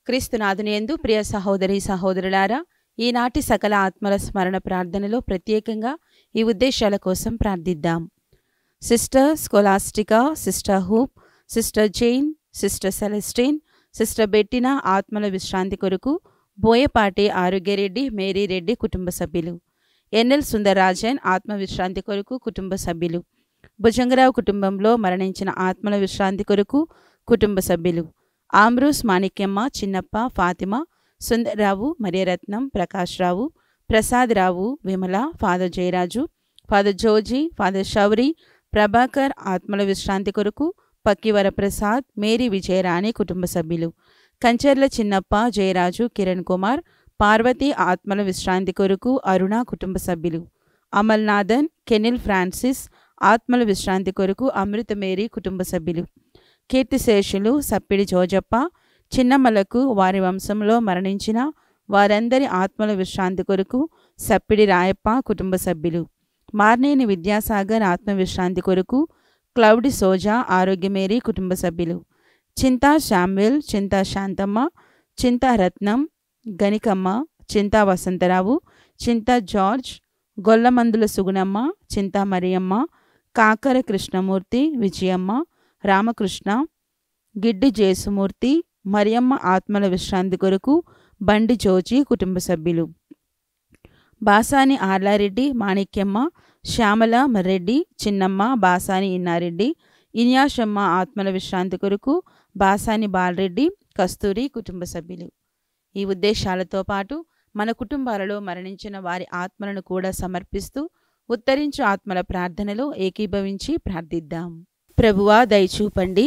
క్రీస్తునాథునియందు ప్రియ సహోదరి సహోదరులారా, ఈనాటి సకల ఆత్మల స్మరణ ప్రార్థనలో ప్రత్యేకంగా ఈ ఉద్దేశాల కోసం ప్రార్థిద్దాం. Sister Scholastica, sister Hoop, sister Jane, sister Celestine, sister Bettina ఆత్మల విశ్రాంతి కొరకు బోయపాటి ఆరోగ్యరెడ్డి, మేరీ రెడ్డి కుటుంబ సభ్యులు, ఎన్ఎల్ సుందరరాజన్ ఆత్మ విశ్రాంతి కొరకు కుటుంబ సభ్యులు, భుజంగరావు కుటుంబంలో మరణించిన ఆత్మల విశ్రాంతి కొరకు కుటుంబ సభ్యులు, Ambrose Manikyamma, Chinnappa, Fatima, Sundarrao, Mariaratnam, Prakash Rao, Prasad Rao, Vimala, father Jayaraju, father Joji, father Shouri, Prabhakar ఆత్మల విశ్రాంతి కొరకు పక్కివర ప్రసాద్, మేరీ విజయరాణి కుటుంబ సభ్యులు, కంచర్ల చిన్నప్ప, జయరాజు, కిరణ్ కుమార్, పార్వతి ఆత్మల విశ్రాంతి కొరకు అరుణ కుటుంబ సభ్యులు, అమల్నాథన్, కెనిల్ ఫ్రాన్సిస్ ఆత్మల విశ్రాంతి కొరకు అమృత మేరీ కుటుంబ సభ్యులు, కీర్తిశేషులు సప్పిడి జోజప్ప, చిన్నమ్మలకు వారి వంశంలో మరణించిన వారందరి ఆత్మల విశ్రాంతి కొరకు సప్పిడి రాయప్ప కుటుంబ సభ్యులు, మార్నేని విద్యాసాగర్ ఆత్మ విశ్రాంతి కొరకు క్లౌడి సోజా ఆరోగ్యమేరీ కుటుంబ సభ్యులు, చింతా శామ్యుల్, చింతా శాంతమ్మ, చింతా రత్నం, గనికమ్మ, చింతా వసంతరావు, చింతా జార్జ్, గొల్లమందుల సుగుణమ్మ, చింతా మరియమ్మ, కాకర కృష్ణమూర్తి, విజయమ్మ, రామకృష్ణ, గిడ్డి జేసుమూర్తి, మరియమ్మ ఆత్మల విశ్రాంతి కొరకు బండి జోజీ కుటుంబ సభ్యులు, బాసాని ఆర్లారెడ్డి, మాణిక్యమ్మ, శ్యామల మర్రెడ్డి, చిన్నమ్మ, బాసాని ఇన్నారెడ్డి, ఇన్యాషమ్మ ఆత్మల విశ్రాంతి కొరకు బాసాని బాలరెడ్డి, కస్తూరి కుటుంబ సభ్యులు. ఈ ఉద్దేశాలతో పాటు మన కుటుంబాలలో మరణించిన వారి ఆత్మలను కూడా సమర్పిస్తూ ఉత్తరించు ఆత్మల ప్రార్థనలో ఏకీభవించి ప్రార్థిద్దాం. ప్రభువా దయచూపండి,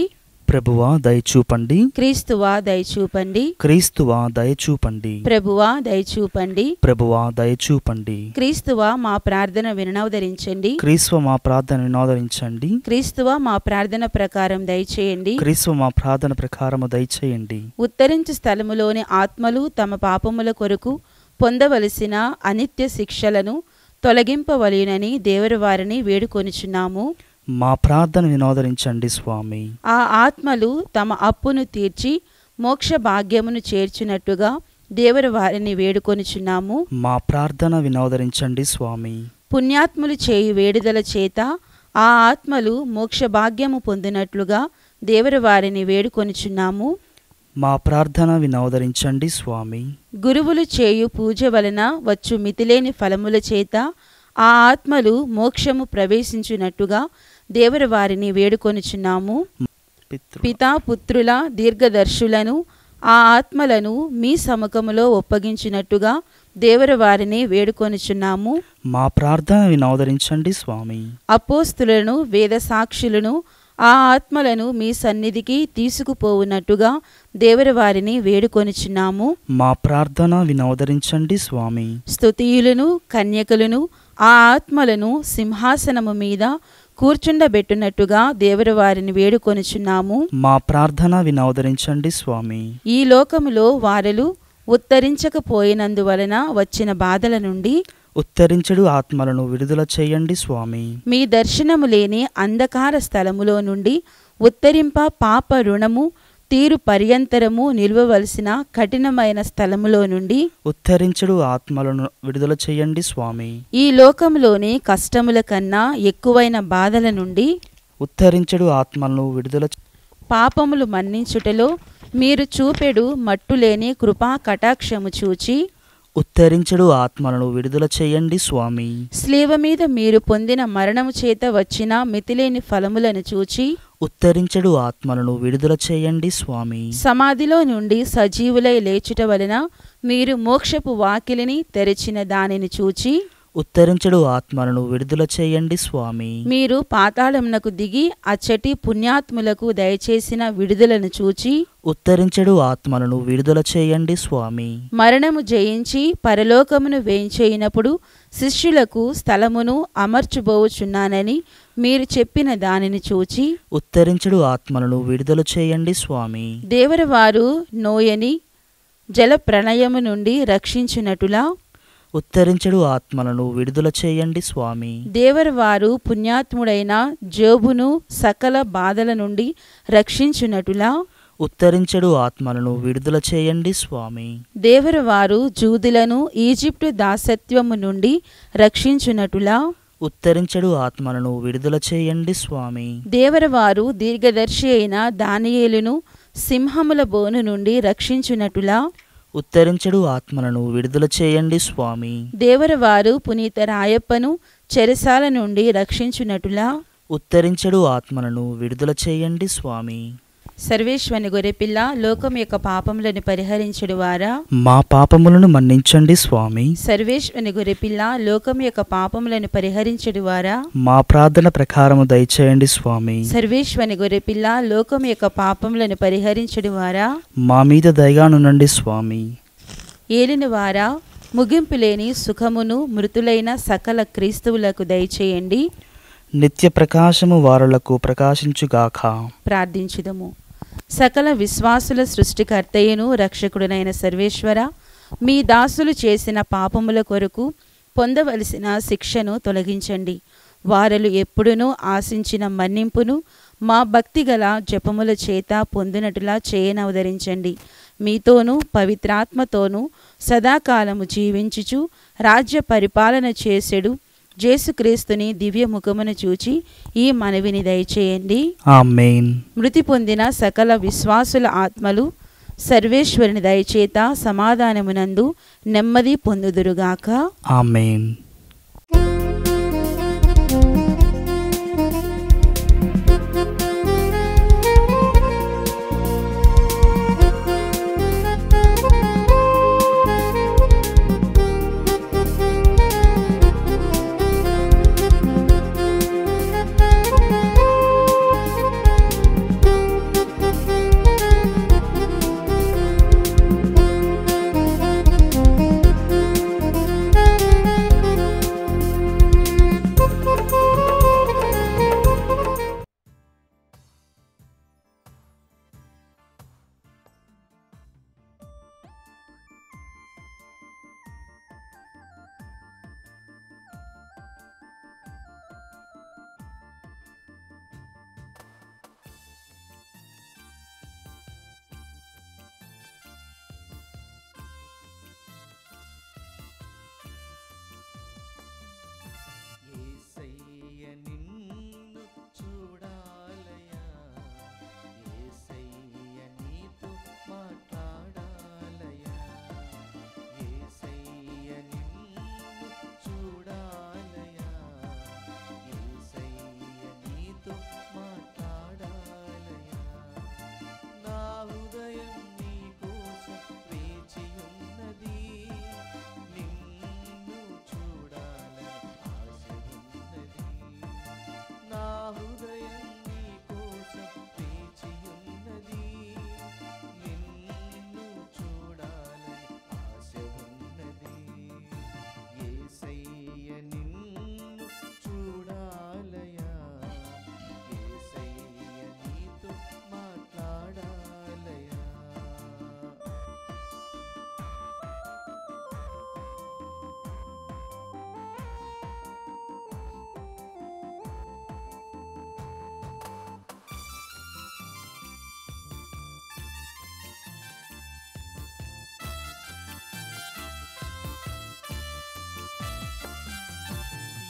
ప్రభువా దయచూపండి, క్రీస్తువా దయచూపండి, క్రీస్తువా దయచూపండి, ప్రభువా దయచూపండి, ప్రభువా దయచూపండి, క్రీస్తువా మా ప్రార్థన వినవదరించండి, క్రీస్తువ మా ప్రార్థన వినోదరించండి, క్రీస్తువా మా ప్రార్థన ప్రకారం దయచేయండి, క్రీస్తువ మా ప్రార్థన ప్రకారము దయచేయండి. ఉత్తరించు స్థలములోని ఆత్మలు తమ పాపముల కొరకు పొందవలసిన అనిత్య శిక్షలను తొలగింపవలెనని దేవుని వారిని వేడుకొనుచున్నాము. మా ప్రార్థన వినోదరించండి స్వామి. ఆ ఆత్మలు తమ అప్పును తీర్చి మోక్ష భాగ్యమును చేర్చినట్టుగా దేవుని వారిని వేడుకొనుచున్నాము. మా ప్రార్థన వినోదరించండి స్వామి. పుణ్యాత్ములు చేయు వేడుదల చేత ఆ ఆత్మలు మోక్ష భాగ్యము పొందినట్లుగా దేవుని వారిని వేడుకొనుచున్నాము. మా ప్రార్థన వినోదరించండి స్వామి. గురువులు చేయు పూజ వలన వచ్చు మితిలేని ఫలముల చేత ఆ ఆత్మలు మోక్షము ప్రవేశించునట్టుగా దేవుని వారిని వేడుకొనుచున్నాము. పితా పుత్రుల దీర్ఘదర్శులను ఆ ఆత్మలను మీ సముఖములో ఒప్పగించినట్టుగా దేవుని వారిని వేడుకొనుచున్నాము. మా ప్రార్థన వినోదరించండి స్వామి. అపోస్తులను వేద సాక్షులను ఆ ఆత్మలను మీ సన్నిధికి తీసుకుపోవునట్టుగా దేవుని వారిని వేడుకొనుచున్నాము. మా ప్రార్థన వినోదరించండి స్వామి. స్తుతియులను కన్యకలను ఆ ఆత్మలను సింహాసనము మీద కూర్చుండబెట్టునట్టుగా దేవుని వారిని వేడుకొనుచున్నాము. మా ప్రార్థన వినోదరించండి స్వామి. ఈ లోకములో వారలు ఉత్తరించకపోయినందువలన వచ్చిన బాధల నుండి ఉత్తరించడు ఆత్మలను విడుదల చేయండి స్వామి. మీ దర్శనము లేని అంధకార స్థలములో నుండి ఉత్తరింప పాప రుణము తీరు పర్యంతరము నిలువవలసిన కఠినమైన స్థలములో నుండి ఉత్తరించడు ఆత్మలను విడుదల చేయండి స్వామి. ఈ లోకంలోని కష్టముల కన్నా ఎక్కువైన బాధల నుండి ఉత్తరించడు ఆత్మలను విడుదల పాపములు మన్నించుటలో మీరు చూపెడు మట్టులేని కృపా కటాక్షము చూచి ఉత్తరించడు ఆత్మలను విడుదల చేయండి స్వామి. స్లీవ మీద మీరు పొందిన మరణము చేత వచ్చిన మితిలేని ఫలములను చూచి ఉత్తరించడు ఆత్మలను విడుదల చేయండి స్వామి. సమాధిలో నుండి సజీవులై లేచుట వలన మీరు మోక్షపు వాకిలిని తెరిచిన దానిని చూచి ఉత్తరించడు ఆత్మలను విడుదల చేయండి స్వామి. మీరు పాతాళమునకు దిగి అచ్చటి పుణ్యాత్ములకు దయచేసిన విడుదలను చూచి ఉత్తరించడు ఆత్మలను విడుదల చేయండి స్వామి. మరణము జయించి పరలోకమును వేయించేయినప్పుడు శిష్యులకు స్థలమును అమర్చుబోచున్నానని మీరు చెప్పిన దానిని చూచి ఉత్తరించడు ఆత్మలను విడుదల చేయండి స్వామి. దేవుని వారు నోయని జల ప్రళయము నుండి రక్షించునటులా ఉత్తరించడు ఆత్మలను విడుదల చేయండి స్వామి. దేవుని వారు పుణ్యాత్ముడైన జోబును సకల బాధల నుండి రక్షించునటులా ఉత్తరించెడు ఆత్మలను విడుదల చేయండి స్వామి. దేవరవారు జూదులను ఈజిప్టు దాసత్వము నుండి రక్షించునటులా ఉత్తరించెడు ఆత్మలను విడుదల చేయండి స్వామి. దేవరవారు దీర్ఘదర్శి అయిన దానియేలును సింహముల బోను నుండి రక్షించునటులా ఉత్తరించెడు ఆత్మలను విడుదల చేయండి స్వామి. దేవరవారు పునీత రాయప్పను చెరసాల నుండి రక్షించునటులా ఉత్తరించెడు ఆత్మలను విడుదల చేయండి స్వామి. సర్వేశ్వని గొర్రెపిల్ల లోకం యొక్క పాపములను పరిహరించుడు వారా మా పాపములను మన్నించండి స్వామి. సర్వేశ్వని గొర్రెపిల్ల లోకం యొక్క పాపములను పరిహరించుడు వారా మా ప్రార్థన ప్రకారము దయచేయండి స్వామి. సర్వేశ్వని గొర్రెపిల్ల లోకం యొక్క పాపములను పరిహరించుడు వారా మా మీద దయగానుండండి స్వామి. ఏలిన వారా ముగింపు లేని సుఖమును మృతులైన సకల క్రీస్తువులకు దయచేయండి. నిత్య ప్రకాశము వారులకు ప్రకాశించుగాక. ప్రార్థించుదము. సకల విశ్వాసుల సృష్టికర్తయ్యను రక్షకుడునైన సర్వేశ్వర, మీ దాసులు చేసిన పాపముల కొరకు పొందవలసిన శిక్షను తొలగించండి. వారలు ఎప్పుడునూ ఆశించిన మన్నింపును మా భక్తిగల జపముల చేత పొందినట్టులా చేయనవదరించండి. మీతోనూ పవిత్రాత్మతోనూ సదాకాలము జీవించుచు రాజ్య పరిపాలన చేసెడు యేసుక్రీస్తుని దివ్య ముఖమును చూచి ఈ మనవిని దయచేయండి. ఆమేన్. మృతి పొందిన సకల విశ్వాసుల ఆత్మలు సర్వేశ్వరుని దయచేత సమాధానమునందు నెమ్మది పొందుదురుగాక. ఆమేన్.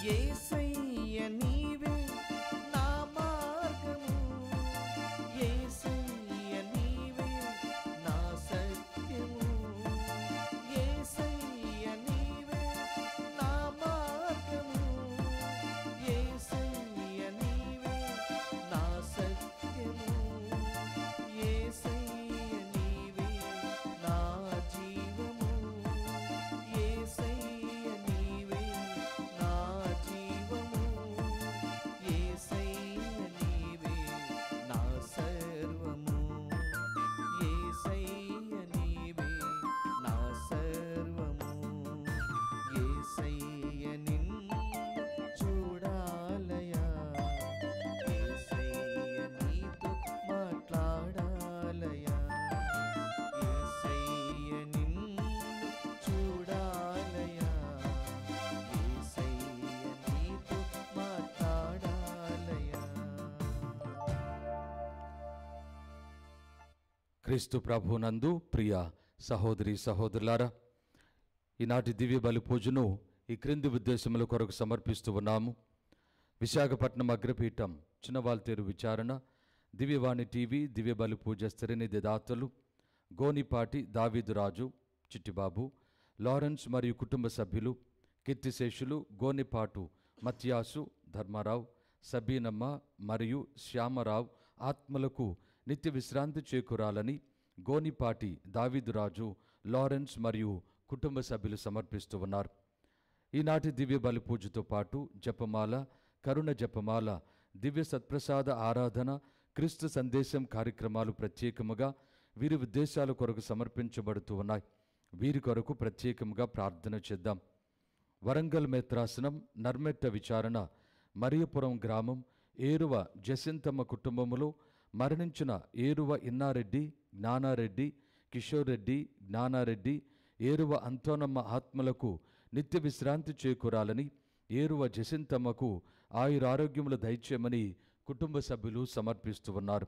యేసయ్య నీవే నా మార్గము, యేసయ్య నీవే నా సత్యము, యేసయ్య నీవే నా మార్గము, యేసయ్య నీవే నా సత్యము, యేసయ్య నీవే నా జీవము, యేసయ్య నీవే నా జీవము. క్రీస్తు ప్రభునందు ప్రియ సహోదరి సహోదరులారా, ఈనాటి దివ్య బలి పూజను ఈ క్రింది ఉద్దేశముల కొరకు సమర్పిస్తూ ఉన్నాము. విశాఖపట్నం అగ్రపీఠం చిన్నవాల్తేరు విచారణ, దివ్యవాణి టీవీ దివ్య బలి పూజ స్థిరనిధి దాతలు గోనిపాటి దావీదురాజు చిట్టిబాబు, లారెన్స్ మరియు కుటుంబ సభ్యులు, కీర్తిశేషులు గోనిపాటు మత్యాసు, ధర్మారావు, సబీనమ్మ మరియు శ్యామరావు ఆత్మలకు నిత్య విశ్రాంతి చేకూరాలని గోనిపాటి దావీదురాజు, లారెన్స్ మరియు కుటుంబ సభ్యులు సమర్పిస్తూ ఉన్నారు. ఈనాటి దివ్య బలి పూజతో పాటు జపమాల, కరుణ జపమాల, దివ్య సత్ప్రసాద ఆరాధన, క్రీస్తు సందేశం కార్యక్రమాలు ప్రత్యేకముగా వీరి ఉద్దేశాల కొరకు సమర్పించబడుతూ ఉన్నాయి. వీరి కొరకు ప్రత్యేకముగా ప్రార్థన చేద్దాం. వరంగల్ మేత్రాసనం నర్మెట్ట విచారణ, మరియపురం గ్రామం ఏరువ జసింతమ్మ కుటుంబములో మరణించిన ఏరువ ఇన్నారెడ్డి, జ్ఞానారెడ్డి, కిషోర్ రెడ్డి, జ్ఞానారెడ్డి, ఏరువ అంతోనమ్మ ఆత్మలకు నిత్య విశ్రాంతి చేకూరాలని, ఏరువ జసింతమ్మకు ఆయురారోగ్యములు దయచేయమని కుటుంబ సభ్యులు సమర్పిస్తూ ఉన్నారు.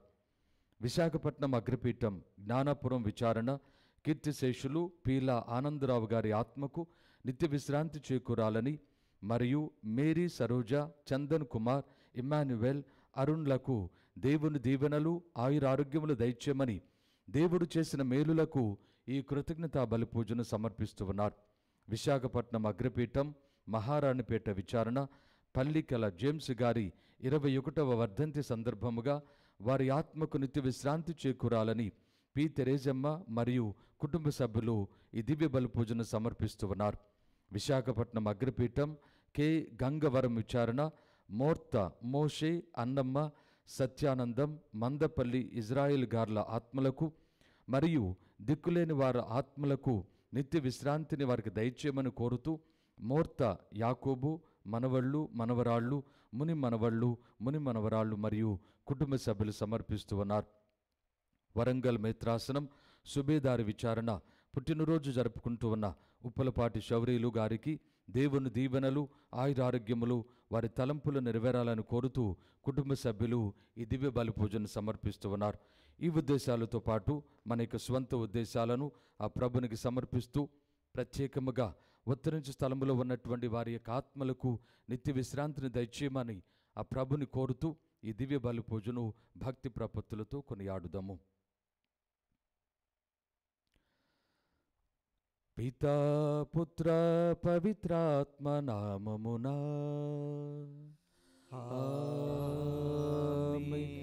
విశాఖపట్నం అగ్రపీఠం జ్ఞానాపురం విచారణ, కీర్తిశేషులు పీలా ఆనందరావు గారి ఆత్మకు నిత్య విశ్రాంతి చేకూరాలని మరియు మేరీ సరోజ, చందన్ కుమార్, ఇమ్మాన్యువెల్, అరుణ్లకు దేవుని దీవెనలు ఆయురారోగ్యములు దయచేయమని దేవుడు చేసిన మేలులకు ఈ కృతజ్ఞతా బలి పూజను సమర్పిస్తూ ఉన్నారు. విశాఖపట్నం అగ్రపీఠం మహారాణిపేట విచారణ, పల్లికల జేమ్స్ గారి 21వ వర్ధంతి సందర్భముగా వారి ఆత్మకు నిత్య విశ్రాంతి చేకూరాలని పి తెరేజమ్మ మరియు కుటుంబ సభ్యులు ఈ దివ్య బలి పూజను సమర్పిస్తూ ఉన్నారు. విశాఖపట్నం అగ్రపీఠం కె గంగవరం విచారణ, మోర్త మోషే, అన్నమ్మ, సత్యానందం, మందపల్లి ఇజ్రాయిల్ గార్ల ఆత్మలకు మరియు దిక్కులేని వారి ఆత్మలకు నిత్య విశ్రాంతిని వారికి దయచేయమని కోరుతూ మోర్త యాకోబు మనవళ్ళు, మనవరాళ్ళు, ముని మనవళ్ళు, ముని మనవరాళ్ళు మరియు కుటుంబ సభ్యులు సమర్పిస్తూ ఉన్నారు. వరంగల్ మేత్రాసనం సుబేదారి విచారణ, పుట్టినరోజు జరుపుకుంటూ ఉన్న ఉప్పలపాటి శౌరీలు గారికి దేవుని దీవెనలు ఆయురారోగ్యములు వారి తలంపులు నెరవేరాలని కోరుతూ కుటుంబ సభ్యులు ఈ దివ్య బలి పూజను సమర్పిస్తూ ఉన్నారు. ఈ ఉద్దేశాలతో పాటు మన యొక్క స్వంత ఉద్దేశాలను ఆ ప్రభునికి సమర్పిస్తూ ప్రత్యేకముగా ఉత్తరించు స్థలంలో ఉన్నటువంటి వారి యొక్క ఆత్మలకు నిత్య విశ్రాంతిని దయచేయమని ఆ ప్రభుని కోరుతూ ఈ దివ్య బలి పూజను భక్తి ప్రపత్తులతో కొనియాడుదాము. పితా పుత్ర పవిత్రాత్మ నామమునా ఆమేన్.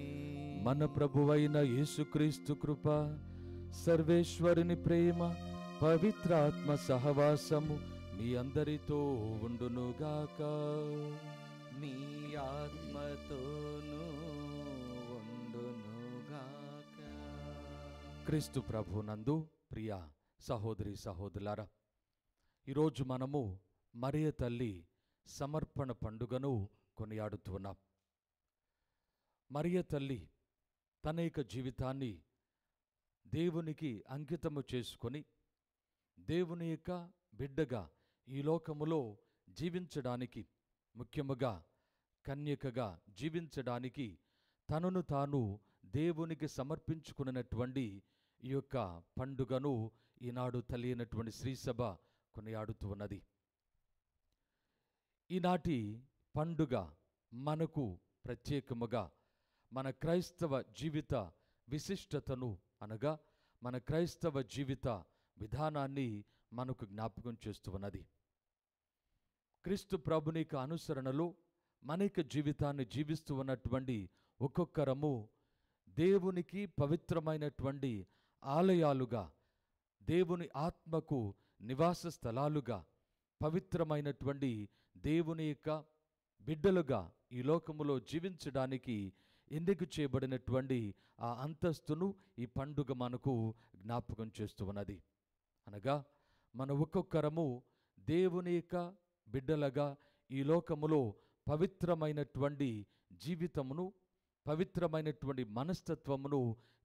మన ప్రభువైన యేసుక్రీస్తు కృప, సర్వేశ్వరుని ప్రేమ, పవిత్రాత్మ సహవాసము మీ అందరితో ఉండునుగాక. నీ ఆత్మతోనూ ఉండునుగాక. క్రీస్తు ప్రభునందు ప్రియ సహోదరి సహోదరులారా, ఈరోజు మనము మరియ తల్లి సమర్పణ పండుగను కొనియాడుతున్నాం. మరియ తల్లి తన యొక్క జీవితాన్ని దేవునికి అంకితము చేసుకొని దేవుని యొక్క బిడ్డగా ఈ లోకములో జీవించడానికి, ముఖ్యముగా కన్యకగా జీవించడానికి తనను తాను దేవునికి సమర్పించుకున్నటువంటి ఈ యొక్క పండుగను ఈనాడు తల్లి అయినటువంటి శ్రీసభ కొనియాడుతూ ఉన్నది. ఈనాటి పండుగ మనకు ప్రత్యేకముగా మన క్రైస్తవ జీవిత విశిష్టతను అనగా మన క్రైస్తవ జీవిత విధానాన్ని మనకు జ్ఞాపకం చేస్తూ ఉన్నది. క్రీస్తు ప్రభుని యొక్క అనుసరణలో మన యొక్క జీవితాన్ని జీవిస్తూ ఉన్నటువంటి ఒక్కొక్కరము దేవునికి పవిత్రమైనటువంటి ఆలయాలుగా, దేవుని ఆత్మకు నివాస స్థలాలుగా, పవిత్రమైనటువంటి దేవుని యొక్క బిడ్డలుగా ఈ లోకములో జీవించడానికి ఎన్నిక చేయబడినటువంటి ఆ అంతస్తును ఈ పండుగ మనకు జ్ఞాపకం చేస్తూ ఉన్నది. అనగా మన ఒక్కొక్కరము దేవుని యొక్క బిడ్డలుగా ఈ లోకములో పవిత్రమైనటువంటి జీవితమును, పవిత్రమైనటువంటి మనస్తత్వమును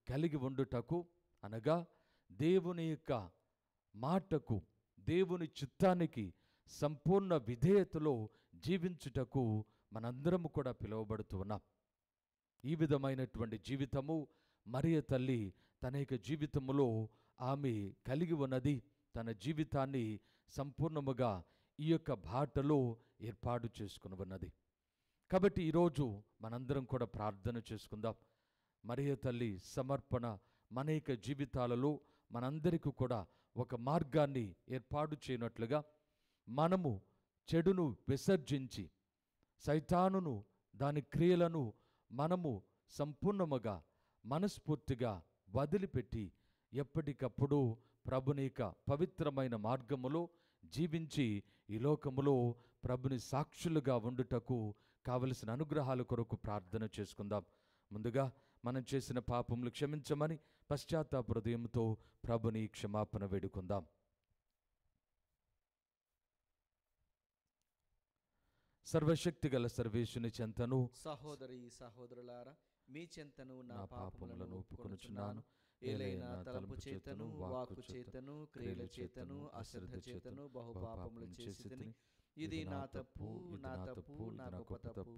కలిగి ఉండుటకు, అనగా దేవుని యొక్క మాటకు, దేవుని చిత్తానికి సంపూర్ణ విధేయతలో జీవించుటకు మనందరము కూడా పిలువబడుతూ ఉన్నాం. ఈ విధమైనటువంటి జీవితము మరియ తల్లి తన యొక్క జీవితంలో ఆమె కలిగి ఉన్నది. తన జీవితాన్ని సంపూర్ణముగా ఈ యొక్క బాటలో ఏర్పాటు చేసుకుని ఉన్నది. కాబట్టి ఈరోజు మనందరం కూడా ప్రార్థన చేసుకుందాం. మరియ తల్లి సమర్పణ మన యొక్క జీవితాలలో మనందరికీ కూడా ఒక మార్గాన్ని ఏర్పాటు చేయనట్లుగా మనము చెడును విసర్జించి సైతానును దాని క్రియలను మనము సంపూర్ణముగా మనస్ఫూర్తిగా వదిలిపెట్టి ఎప్పటికప్పుడు ప్రభుని యొక్క పవిత్రమైన మార్గములో జీవించి ఈ లోకములో ప్రభుని సాక్షులుగా ఉండుటకు కావలసిన అనుగ్రహాల కొరకు ప్రార్థన చేసుకుందాం. ముందుగా మనం చేసిన పాపములు క్షమించమని పశ్చాత్తాప హృదయంతో ప్రభుని క్షమాపణ వేడుకుందాం. సర్వశక్తిగల సర్వేశుని చెంతను సహోదరి సహోదరులారా, మీ చెంతను నా నా పాపములను ఒప్పుకొనుచున్నాను. ఏలైనా తలంపు చేతను, వాక్కు చేతను, క్రియల చేతను, అశ్రద్ధ చేతను బహుపాపములు చేసితిని. ఇది నా తప్పు, నా తప్పు, నా గొప్ప తప్పు.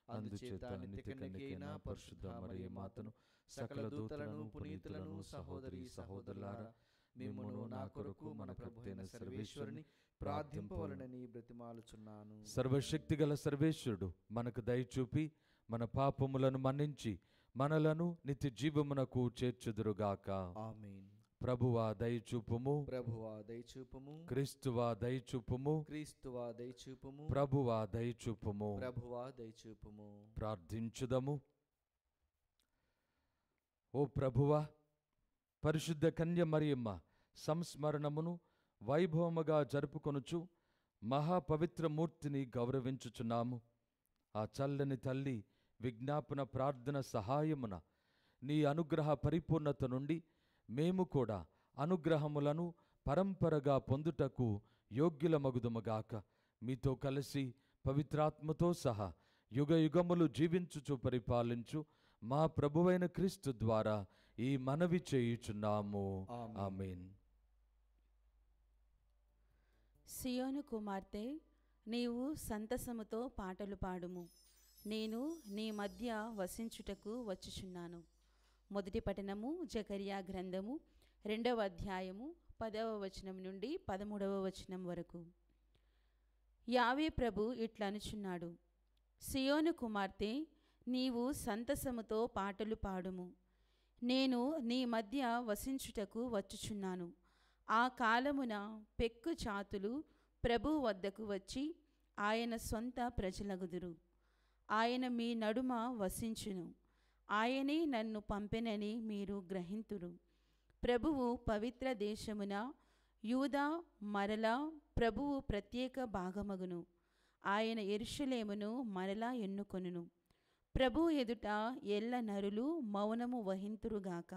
అందుచేత నిత్య కన్యకైన పరిశుద్ధ మరియ మాతను, సకల దూతలను, పునీతులను, సహోదరి సహోదరులారా, మిమ్మును నా కొరకు మన ప్రభువైన సర్వేశ్వరుని ప్రార్థింపవలనని బ్రతిమాలుచున్నాను. సర్వశక్తిగల సర్వేశ్వరుడు మనకు దయచూపి మన పాపములను మన్నించి మనలను నిత్య జీవమునకు చేర్చుదురుగాక. ఆమేన్. ప్రభువా దయచూపుము, ప్రభువా దయచూపుము, క్రీస్తువా దయచూపుము, క్రీస్తువా దయచూపుము, ప్రభువా దయచూపుము. ప్రభువా దయచూపుము. ప్రార్థించుదము. ఓ ప్రభువా, పరిశుద్ధ కన్య మరియమ్మ సంస్మరణమును వైభవముగా జరుపుకొనుచు మహాపవిత్రమూర్తిని గౌరవించుచున్నాము. ఆ చల్లని తల్లి విజ్ఞాపన ప్రార్థన సహాయమున నీ అనుగ్రహ పరిపూర్ణత నుండి మేము కూడా అనుగ్రహములను పరంపరగా పొందుటకు యోగ్యులమగుదుముగాక. మీతో కలిసి పవిత్రాత్మతో సహా యుగయుగములు జీవించుచు పరిపాలించు మా ప్రభువైన క్రీస్తు ద్వారా ఈ మనవి చేయుచున్నాము. ఆమేన్. సియోను కుమార్తె, నీవు సంతసముతో పాటలు పాడుము. నేను నీ మధ్య వసించుటకు వచ్చుచున్నాను. మొదటి పఠనము జకర్యా గ్రంథము 2వ అధ్యాయము 10వ వచనం నుండి 13వ వచనం వరకు. యావే ప్రభు ఇట్లనుచున్నాడు, సియోను కుమార్తె, నీవు సంతసముతో పాటలు పాడుము. నేను నీ మధ్య వసించుటకు వచ్చుచున్నాను. ఆ కాలమున పెక్కు చాతులు ప్రభు వద్దకు వచ్చి ఆయన సొంత ప్రజలగుదురు. ఆయన మీ నడుమ వసించును. ఆయనే నన్ను పంపెనని మీరు గ్రహింతురు. ప్రభువు పవిత్ర దేశమున యూదా మరలా ప్రభువు ప్రత్యేక భాగమగును. ఆయన యెరూషలేమును మరలా ఎన్నుకొనును. ప్రభు ఎదుట ఎల్ల నరులు మౌనము వహింతురుగాక.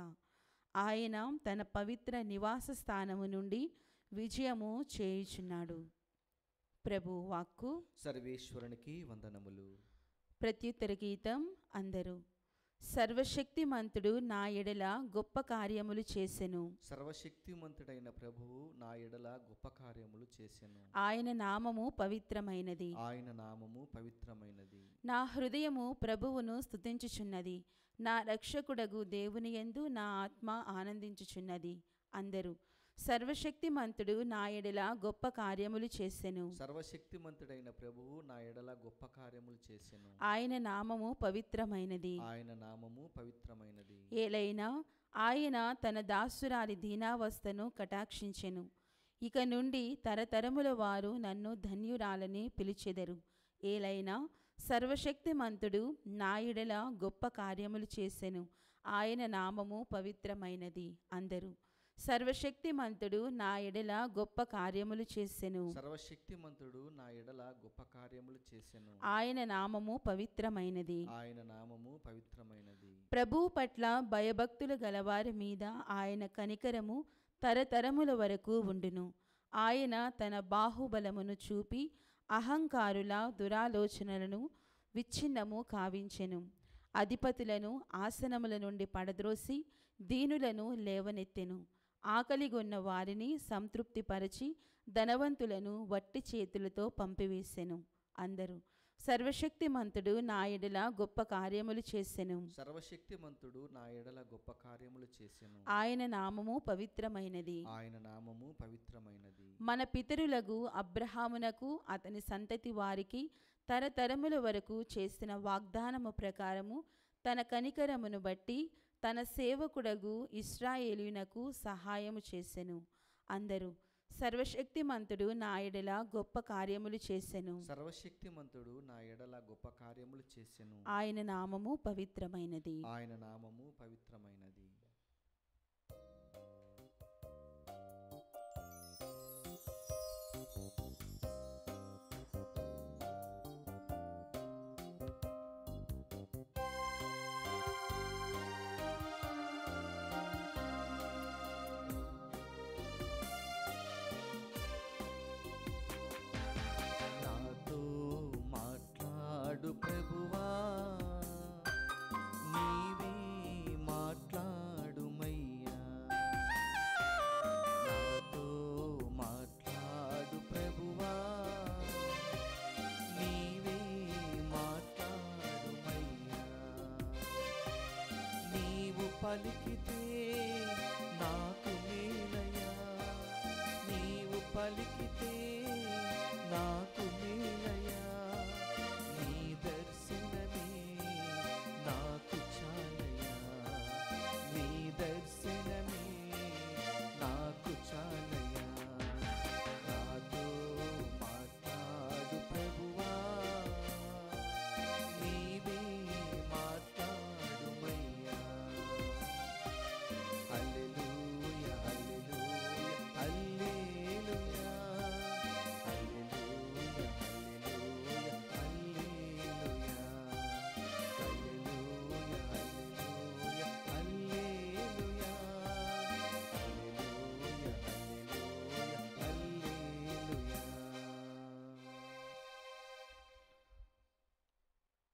ఆయన తన పవిత్ర నివాస స్థానము నుండి విజయము చేయుచున్నాడు. ప్రభు వాక్కు. సర్వేశ్వరునికి వందనములు. ప్రత్యుత్తర గీతం. అందరూ. సర్వశక్తిమంతుడు నా ఎడల గొప్ప కార్యములు చేసెను. సర్వశక్తిమంతుడైన ప్రభువు నా ఎడల గొప్ప కార్యములు చేసెను. ఆయన నామము పవిత్రమైనది. ఆయన నామము పవిత్రమైనది. నా హృదయము ప్రభువును స్తుతించుచున్నది. నా రక్షకుడగు దేవుని యందు నా ఆత్మ ఆనందించుచున్నది. అందరూ. సర్వశక్తిమంతుడు నా ఎడల గొప్ప కార్యములు చేసెను. సర్వశక్తిమంతుడైన ప్రభువు నా ఎడల గొప్ప కార్యములు చేసెను. ఆయన నామము పవిత్రమైనది. ఆయన నామము పవిత్రమైనది. ఏలైనా ఆయన తన దాసురాలి దీనావస్థను కటాక్షించెను. ఇక నుండి తరతరముల వారు నన్ను ధన్యురాలని పిలిచెదరు. ఏలైనా సర్వశక్తిమంతుడు నా ఎడల గొప్ప కార్యములు చేసెను. ఆయన నామము పవిత్రమైనది. అందరూ. సర్వశక్తిమంతుడు నా ఎడల గొప్ప కార్యములు చేసెను. సర్వశక్తిమంతుడు నా ఎడల గొప్ప కార్యములు చేసెను. ఆయన నామము పవిత్రమైనది. ఆయన నామము పవిత్రమైనది. ప్రభువు పట్ల భయభక్తులు గలవారి మీద ఆయన కనికరము తరతరముల వరకు ఉండును. ఆయన తన బాహుబలమును చూపి అహంకారుల దురాలోచనలను విచ్ఛిన్నము కావించెను. అధిపతులను ఆసనముల నుండి పడద్రోసి దీనులను లేవనెత్తెను. ఆకలిగొన్న వారిని సంతృప్తిపరచి ధనవంతులను వట్టి చేతులతో పంపివేసెను. అందరూ. సర్వశక్తిమంతుడు నా ఎడల గొప్ప కార్యములు చేసెను. సర్వశక్తిమంతుడు నా ఎడల గొప్ప కార్యములు చేసెను. ఆయన నామము పవిత్రమైనది. ఆయన నామము పవిత్రమైనది. మన పితరులకు అబ్రహామునకు అతని సంతతి వారికి తరతరముల వరకు చేసిన వాగ్దానము ప్రకారము తన కనికరమును బట్టి తన సేవకుడగు ఇశ్రాయేలీయునకు సహాయము చేసెను. అందరూ సర్వశక్తిమంతుడు నా ఎడల గొప్ప కార్యములు చేసెను. సర్వశక్తిమంతుడు నా ఎడల గొప్ప కార్యములు చేసెను. ఆయన నామము పవిత్రమైనది. ఆయన నామము పవిత్రమైనది. ప్రభువా నీవే మాట్లాడుమయ్యా, నాతో మాట్లాడు ప్రభువా నీవే మాట్లాడుమయ్యా. నీవు పలికితే నాకు మేలయ్యా, నీవు పలికితే నాకు మేలయ్యా.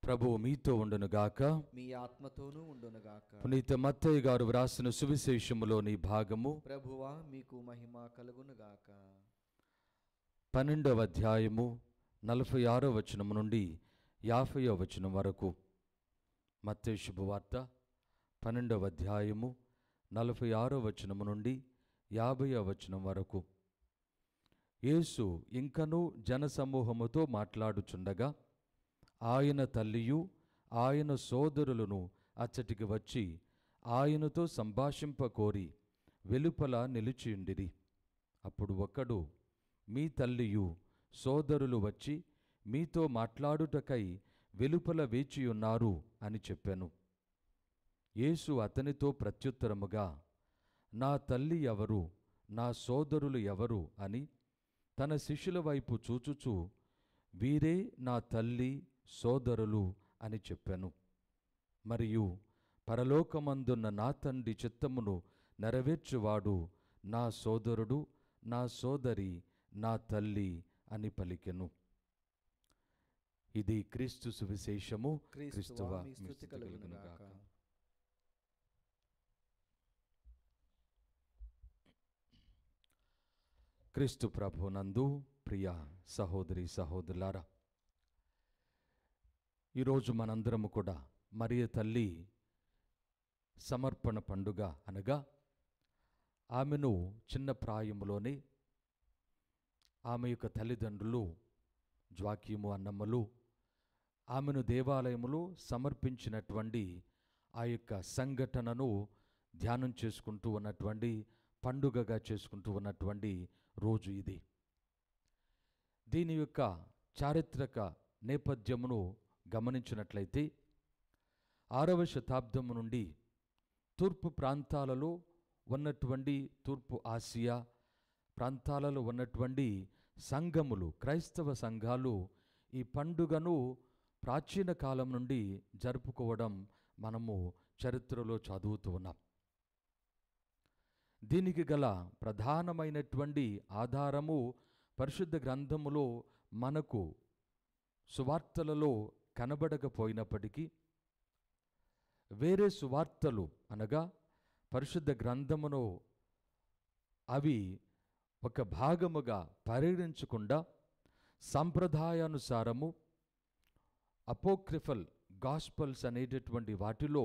ప్రభువు మీతో ఉండునుగాక, మీ ఆత్మతోనూ ఉండునుగాక. పునీత మత్తయి గారు వ్రాసిన సువిశేషములోని భాగము. ప్రభువా మీకు మహిమ కలుగునుగాక. 12వ అధ్యాయము 46వ వచనము నుండి 50వ వచనం వరకు. మత్తయి శుభవార్త 12వ అధ్యాయము 46వ వచనము నుండి 50వ వచనం వరకు. యేసు ఇంకనూ జనసమూహముతో మాట్లాడుచుండగా ఆయన తల్లియు ఆయన సోదరులను అచ్చటికి వచ్చి ఆయనతో సంభాషింపకోరి వెలుపల నిలిచియుండిరి. అప్పుడు ఒకడు, మీ తల్లియు సోదరులు వచ్చి మీతో మాట్లాడుటకై వెలుపల వేచియున్నారు అని చెప్పెను. యేసు అతనితో ప్రత్యుత్తరముగా, నా తల్లి ఎవరు, నా సోదరులు ఎవరు అని తన శిష్యుల వైపు చూచుచూ, వీరే నా తల్లి సోదరులు అని చెప్పెను. మరియు పరలోకమందున్న నా తండ్రి చిత్తమును నెరవేర్చువాడు నా సోదరుడు, నా సోదరి, నా తల్లి అని పలికెను. ఇది క్రీస్తు సువిశేషము. క్రీస్తువా మీ స్తుతి కలుగునుగాక. క్రీస్తు ప్రభునందు ప్రియ సహోదరి సహోదరులారా, ఈరోజు మనందరము కూడా మరియ తల్లి సమర్పణ పండుగ అనగా ఆమెను చిన్న ప్రాయములోనే ఆమె యొక్క తల్లిదండ్రులు జ్వాకీము అన్నమ్మలు ఆమెను దేవాలయములో సమర్పించినటువంటి ఆ యొక్క సంఘటనను ధ్యానం చేసుకుంటూ ఉన్నటువంటి పండుగగా చేసుకుంటూ ఉన్నటువంటి రోజు ఇది. దీని యొక్క చారిత్రక నేపథ్యమును గమనించినట్లయితే 6వ శతాబ్దము నుండి తూర్పు ప్రాంతాలలో ఉన్నటువంటి తూర్పు ఆసియా ప్రాంతాలలో ఉన్నటువంటి సంఘములు, క్రైస్తవ సంఘాలు ఈ పండుగను ప్రాచీన కాలం నుండి జరుపుకోవడం మనము చరిత్రలో చదువుతూ ఉన్నాం. దీనికి గల ప్రధానమైనటువంటి ఆధారము పరిశుద్ధ గ్రంథములో మనకు సువార్తలలో కనబడకపోయినప్పటికీ వేరే సువార్తలు అనగా పరిశుద్ధ గ్రంథమును అవి ఒక భాగముగా పరిగణించకుండా సంప్రదాయానుసారము అపోక్రిఫల్ గాస్పల్స్ అనేటటువంటి వాటిలో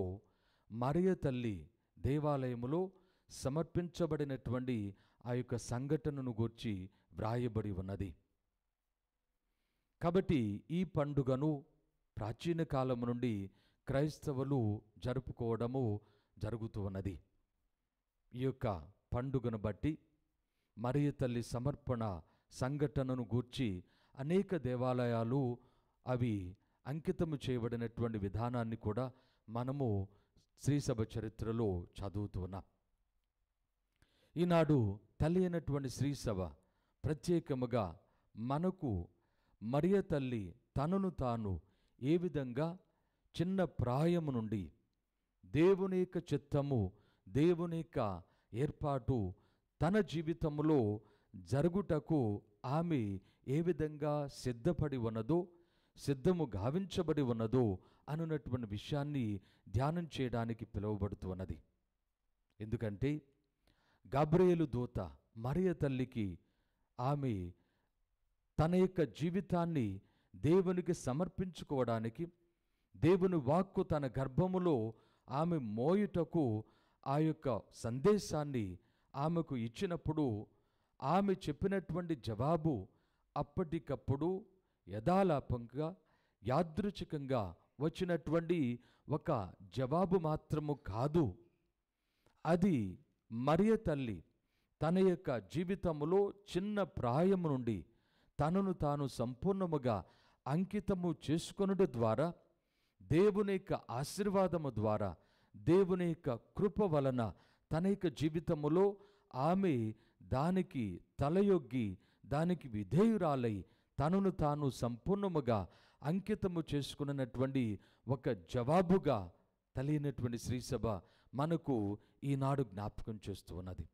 మరియ తల్లి దేవాలయములో సమర్పించబడినటువంటి ఆ యొక్క సంఘటనను గూర్చి వ్రాయబడి ఉన్నది. కాబట్టి ఈ పండుగను ప్రాచీన కాలం నుండి క్రైస్తవులు జరుపుకోవడము జరుగుతూ ఉన్నది. ఈ యొక్క పండుగను బట్టి మరియ తల్లి సమర్పణ సంఘటనను గూర్చి అనేక దేవాలయాలు అవి అంకితము చేయబడినటువంటి విధానాన్ని కూడా మనము శ్రీసభ చరిత్రలో చదువుతూ ఉన్నాం. ఈనాడు తల్లి అయినటువంటి శ్రీసభ ప్రత్యేకముగా మనకు మరియ తల్లి తనను తాను ఏ విధంగా చిన్న ప్రాయము నుండి దేవుని యొక్క చిత్తము, దేవుని యొక్క ఏర్పాటు తన జీవితంలో జరుగుటకు ఆమె ఏ విధంగా సిద్ధపడి ఉన్నదో, సిద్ధము గావించబడి ఉన్నదో అనున్నటువంటి విషయాన్ని ధ్యానం చేయడానికి పిలువబడుతూ ఉన్నది. ఎందుకంటే గబ్రియేలు దూత మరియ తల్లికి ఆమె తన యొక్క జీవితాన్ని దేవునికి సమర్పించుకోవడానికి, దేవుని వాక్కు తన గర్భములో ఆమె మోయుటకు ఆ యొక్క సందేశాన్ని ఆమెకు ఇచ్చినప్పుడు ఆమె చెప్పినటువంటి జవాబు అప్పటికప్పుడు యథాలాపంగా యాదృచ్ఛికంగా వచ్చినటువంటి ఒక జవాబు మాత్రము కాదు. అది మరియ తల్లి తన యొక్క జీవితములో చిన్న ప్రాయము నుండి తనను తాను సంపూర్ణముగా అంకితము చేసుకొనుట ద్వారా, దేవుని యొక్క ఆశీర్వాదము ద్వారా, దేవుని యొక్క కృప వలన తన యొక్క జీవితములో ఆమె దానికి తలయొగ్గి దానికి విధేయురాలై తనను తాను సంపూర్ణముగా అంకితము చేసుకున్నటువంటి ఒక జవాబుగా తెలియనటువంటి శ్రీసభ మనకు ఈనాడు జ్ఞాపకం చేస్తూ ఉన్నది.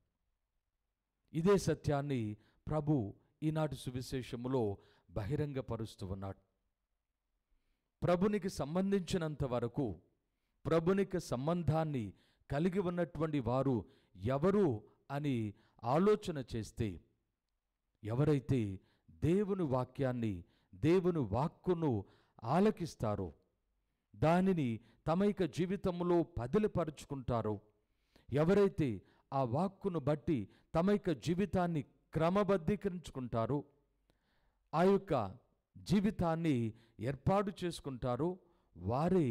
ఇదే సత్యాన్ని ప్రభు ఈనాటి సువిశేషములో బహిరంగపరుస్తూ ఉన్నాడు. ప్రభునికి సంబంధించినంత వరకు, ప్రభునికి సంబంధాన్ని కలిగి ఉన్నటువంటి వారు ఎవరు అని ఆలోచన చేస్తే, ఎవరైతే దేవుని వాక్యాన్ని, దేవుని వాక్కును ఆలకిస్తారో, దానిని తమ యొక్క జీవితంలో పదిలపరుచుకుంటారో, ఎవరైతే ఆ వాక్కును బట్టి తమ యొక్క జీవితాన్ని క్రమబద్ధీకరించుకుంటారో, ఆ యొక్క జీవితాన్ని ఏర్పాటు చేసుకుంటారో, వారే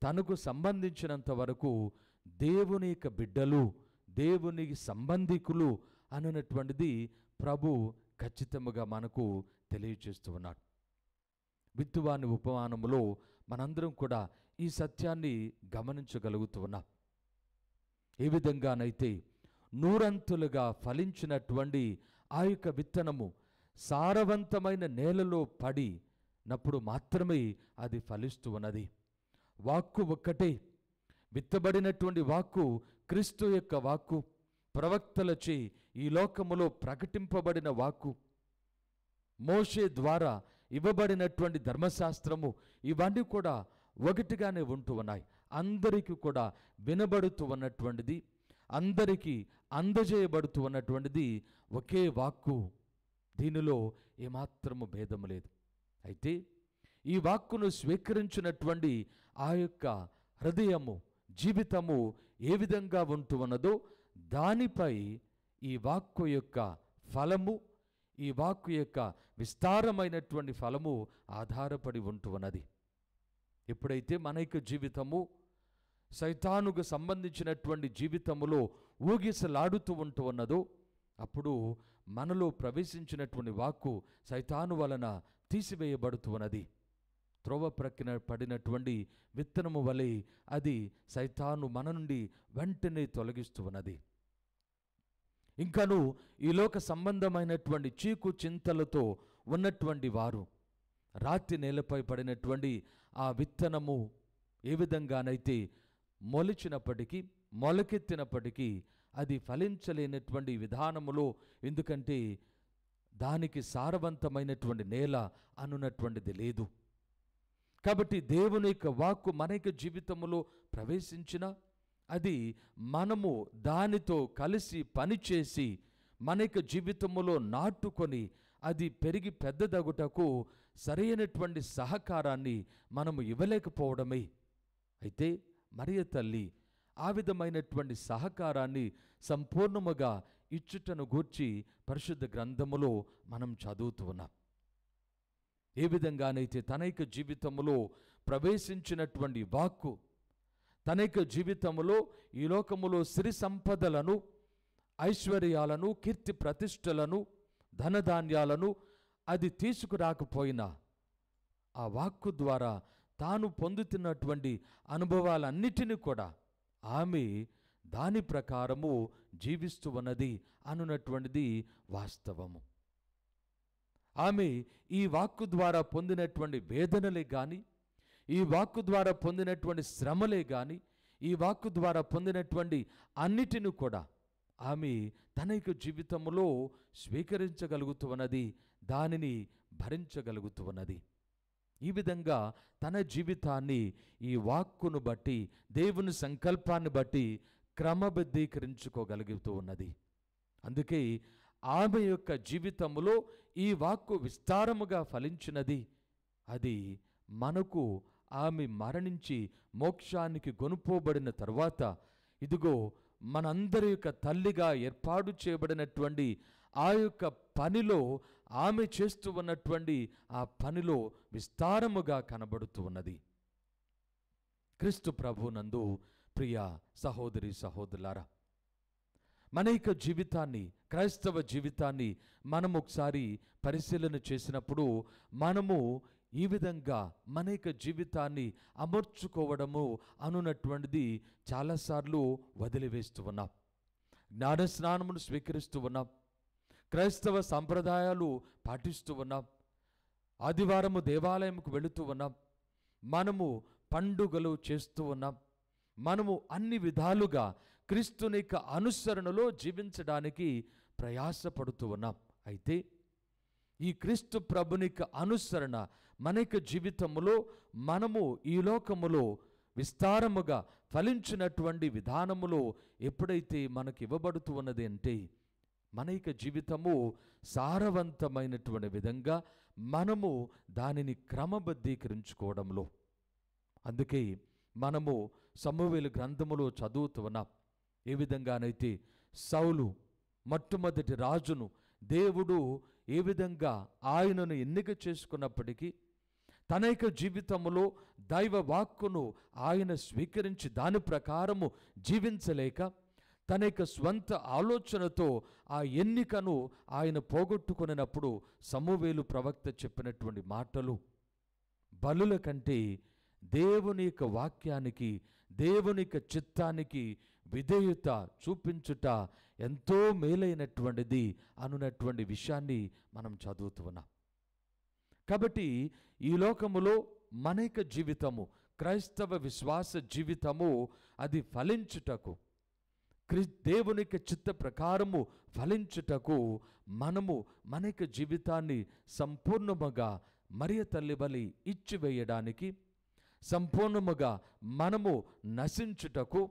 తనకు సంబంధించినంత వరకు దేవుని యొక్క బిడ్డలు, దేవుని సంబంధికులు అన్నటువంటిది ప్రభు ఖచ్చితముగా మనకు తెలియచేస్తూ ఉన్నాడు. విత్తువాని ఉపమానములో మనందరం కూడా ఈ సత్యాన్ని గమనించగలుగుతూ ఉన్నాం. ఏ విధంగానైతే నూరంతులుగా ఫలించినటువంటి ఆ యొక్క విత్తనము సారవంతమైన నేలలో పడినప్పుడు మాత్రమే అది ఫలిస్తూ ఉన్నది. వాక్కు ఒక్కటే, విత్తబడినటువంటి వాక్కు క్రీస్తు యొక్క వాక్కు, ప్రవక్తలచే ఈ లోకములో ప్రకటింపబడిన వాక్కు, మోషే ద్వారా ఇవ్వబడినటువంటి ధర్మశాస్త్రము, ఇవన్నీ కూడా ఒకటిగానే ఉంటూ ఉన్నాయి. అందరికీ కూడా వినబడుతూ ఉన్నటువంటిది, అందరికీ అందజేయబడుతూ ఉన్నటువంటిది ఒకే వాక్కు. దీనిలో ఏమాత్రము భేదము లేదు. అయితే ఈ వాక్కును స్వీకరించినటువంటి ఆ యొక్క హృదయము, జీవితము ఏ విధంగా ఉంటూ ఉన్నదో దానిపై ఈ వాక్కు యొక్క ఫలము, ఈ వాక్కు యొక్క విస్తారమైనటువంటి ఫలము ఆధారపడి ఉంటూ ఉన్నది. ఎప్పుడైతే మన యొక్క జీవితము సైతానుకు సంబంధించినటువంటి జీవితములో ఊగిసలాడుతూ ఉంటూ ఉన్నదో, అప్పుడు మనలో ప్రవేశించినటువంటి వాక్కు సైతాను వలన తీసివేయబడుతూ ఉన్నది. త్రోవ ప్రక్కన పడినటువంటి విత్తనము వలె అది సైతాను మన నుండి వెంటనే తొలగిస్తూ ఉన్నది. ఇంకను ఈ లోక సంబంధమైనటువంటి చీకు చింతలతో ఉన్నటువంటి వారు, రాతి నేలపై పడినటువంటి ఆ విత్తనము ఏ విధంగానైతే మొలిచినప్పటికీ, మొలకెత్తినప్పటికీ అది ఫలించలేనటువంటి విధానములో, ఎందుకంటే దానికి సారవంతమైనటువంటి నేల అనున్నటువంటిది లేదు. కాబట్టి దేవుని యొక్క వాక్కు మన యొక్క జీవితంలో ప్రవేశించిన అది మనము దానితో కలిసి పనిచేసి మన యొక్క జీవితంలో నాటుకొని అది పెరిగి పెద్దదగుటకు సరైనటువంటి సహకారాన్ని మనము ఇవ్వలేకపోవడమే. అయితే మరియ తల్లి ఆ విధమైనటువంటి సహకారాన్ని సంపూర్ణముగా ఇచ్చుటను గూర్చి పరిశుద్ధ గ్రంథములో మనం చదువుతూ ఉన్నాం. ఏ విధంగానైతే తన యొక్క జీవితంలో ప్రవేశించినటువంటి వాక్కు తన యొక్క జీవితంలో ఈ లోకములో సిరి సంపదలను, ఐశ్వర్యాలను, కీర్తి ప్రతిష్టలను, ధనధాన్యాలను అది తీసుకురాకపోయినా ఆ వాక్కు ద్వారా తాను పొందుతున్నటువంటి అనుభవాలన్నిటినీ కూడా ఆమె దాని ప్రకారము జీవిస్తూ ఉన్నది అనున్నటువంటిది వాస్తవము. ఆమె ఈ వాక్కు ద్వారా పొందినటువంటి వేదనలే కానీ, ఈ వాక్కు ద్వారా పొందినటువంటి శ్రమలే కానీ, ఈ వాక్కు ద్వారా పొందినటువంటి అన్నిటిని కూడా ఆమె తన యొక్క జీవితంలో స్వీకరించగలుగుతూ ఉన్నది, దానిని భరించగలుగుతూ ఉన్నది. ఈ విధంగా తన జీవితాన్ని ఈ వాక్కును బట్టి, దేవుని సంకల్పాన్ని బట్టి క్రమబద్ధీకరించుకోగలుగుతూ ఉన్నది. అందుకే ఆమె యొక్క జీవితంలో ఈ వాక్కు విస్తారముగా ఫలించినది. అది మనకు ఆమె మరణించి మోక్షానికి కొనుపోబడిన తరువాత ఇదిగో మనందరి యొక్క తల్లిగా ఏర్పాటు చేయబడినటువంటి ఆ యొక్క పనిలో ఆమె చేస్తూ ఉన్నటువంటి ఆ పనిలో విస్తారముగా కనబడుతూ ఉన్నది. క్రీస్తు ప్రభునందు ప్రియ సహోదరి సహోదరులారా, మన యొక్క జీవితాన్ని, క్రైస్తవ జీవితాన్ని మనం ఒకసారి పరిశీలన చేసినప్పుడు మనము ఈ విధంగా మన యొక్క జీవితాన్ని అమర్చుకోవడము అనున్నటువంటిది చాలాసార్లు వదిలివేస్తూ ఉన్నాం. జ్ఞానస్నానమును స్వీకరిస్తూ ఉన్నాం, క్రైస్తవ సంప్రదాయాలు పాటిస్తూ ఉన్నాం, ఆదివారము దేవాలయంకు వెళుతూ ఉన్నాం, మనము పండుగలు చేస్తూ ఉన్నాం, మనము అన్ని విధాలుగా క్రీస్తుని యొక్క అనుసరణలో జీవించడానికి ప్రయాసపడుతూ ఉన్నాం. అయితే ఈ క్రీస్తు ప్రభుని యొక్క అనుసరణ మన యొక్క జీవితంలో మనము ఈ లోకములో విస్తారముగా ఫలించినటువంటి విధానములో ఎప్పుడైతే మనకు ఇవ్వబడుతూ ఉన్నది అంటే మన యొక్క జీవితము సారవంతమైనటువంటి విధంగా మనము దానిని క్రమబద్ధీకరించుకోవడంలో. అందుకే మనము సమూయేలు గ్రంథములో చదువుతూ ఉన్నాం. ఏ విధంగానైతే సౌలు మొట్టమొదటి రాజును దేవుడు ఏ విధంగా ఆయనను ఎన్నిక చేసుకున్నప్పటికీ తన యొక్క జీవితంలో దైవ వాక్కును ఆయన స్వీకరించి దాని ప్రకారము జీవించలేక తన యొక్క స్వంత ఆలోచనతో ఆ ఎన్నికను ఆయన పోగొట్టుకున్నప్పుడు సమూయేలు ప్రవక్త చెప్పినటువంటి మాటలు, బలుల కంటే దేవుని యొక్క వాక్యానికి, దేవుని యొక్క చిత్తానికి విధేయత చూపించుట ఎంతో మేలైనటువంటిది అనున్నటువంటి విషయాన్ని మనం చదువుతూ ఉన్నాం. కాబట్టి ఈ లోకములో మన యొక్క జీవితము, క్రైస్తవ విశ్వాస జీవితము అది ఫలించుటకు, దేవుని యొక్క చిత్త ప్రకారము ఫలించుటకు మనము మన యొక్క జీవితాన్ని సంపూర్ణముగా మరియ తల్లి వలె ఇచ్చివేయడానికి, సంపూర్ణముగా మనము నశించుటకు,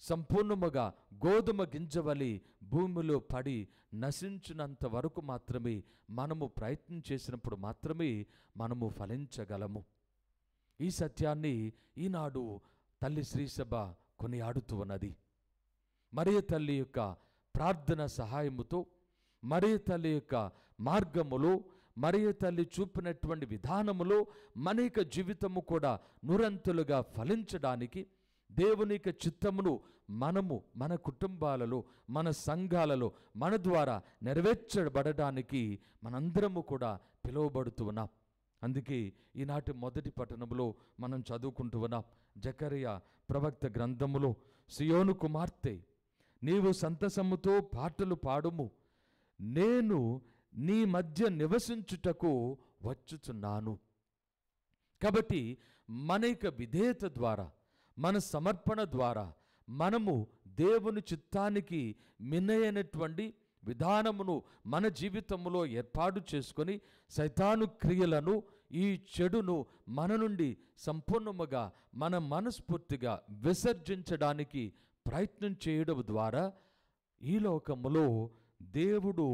సంపూర్ణముగా గోధుమ గింజవలి భూమిలో పడి నశించినంత వరకు మాత్రమే మనము ప్రయత్నం చేసినప్పుడు మాత్రమే మనము ఫలించగలము. ఈ సత్యాన్ని ఈనాడు తల్లి శ్రీసభ కొనియాడుతూ ఉన్నది. మరియ తల్లి యొక్క ప్రార్థన సహాయముతో, మరియ తల్లి యొక్క మార్గములో, మరియ తల్లి చూపినటువంటి విధానములో మన యొక్క జీవితము కూడా నురంతులుగా ఫలించడానికి, దేవుని యొక్క చిత్తమును మనము మన కుటుంబాలలో, మన సంఘాలలో మన ద్వారా నెరవేర్చబడడానికి మనందరము కూడా పిలువబడుతూ ఉన్నాం. అందుకే ఈనాటి మొదటి పట్టణంలో మనం చదువుకుంటూ ఉన్నాం. జకరియా ప్రవక్త గ్రంథములో, సియోను కుమార్తె నీవు సంతసముతో పాటలు పాడుము, నేను నీ మధ్య నివసించుటకు వచ్చుచున్నాను. కాబట్టి మన యొక్క విధేయత ద్వారా, మన సమర్పణ ద్వారా మనము దేవుని చిత్తానికి మిన్నయైనటువంటి విధానమును మన జీవితంలో ఏర్పాటు చేసుకొని సైతాను క్రియలను, ఈ చెడును మన నుండి సంపూర్ణముగా మన మనస్ఫూర్తిగా విసర్జించడానికి ప్రయత్నం చేయడం ద్వారా ఈ లోకములో దేవుడు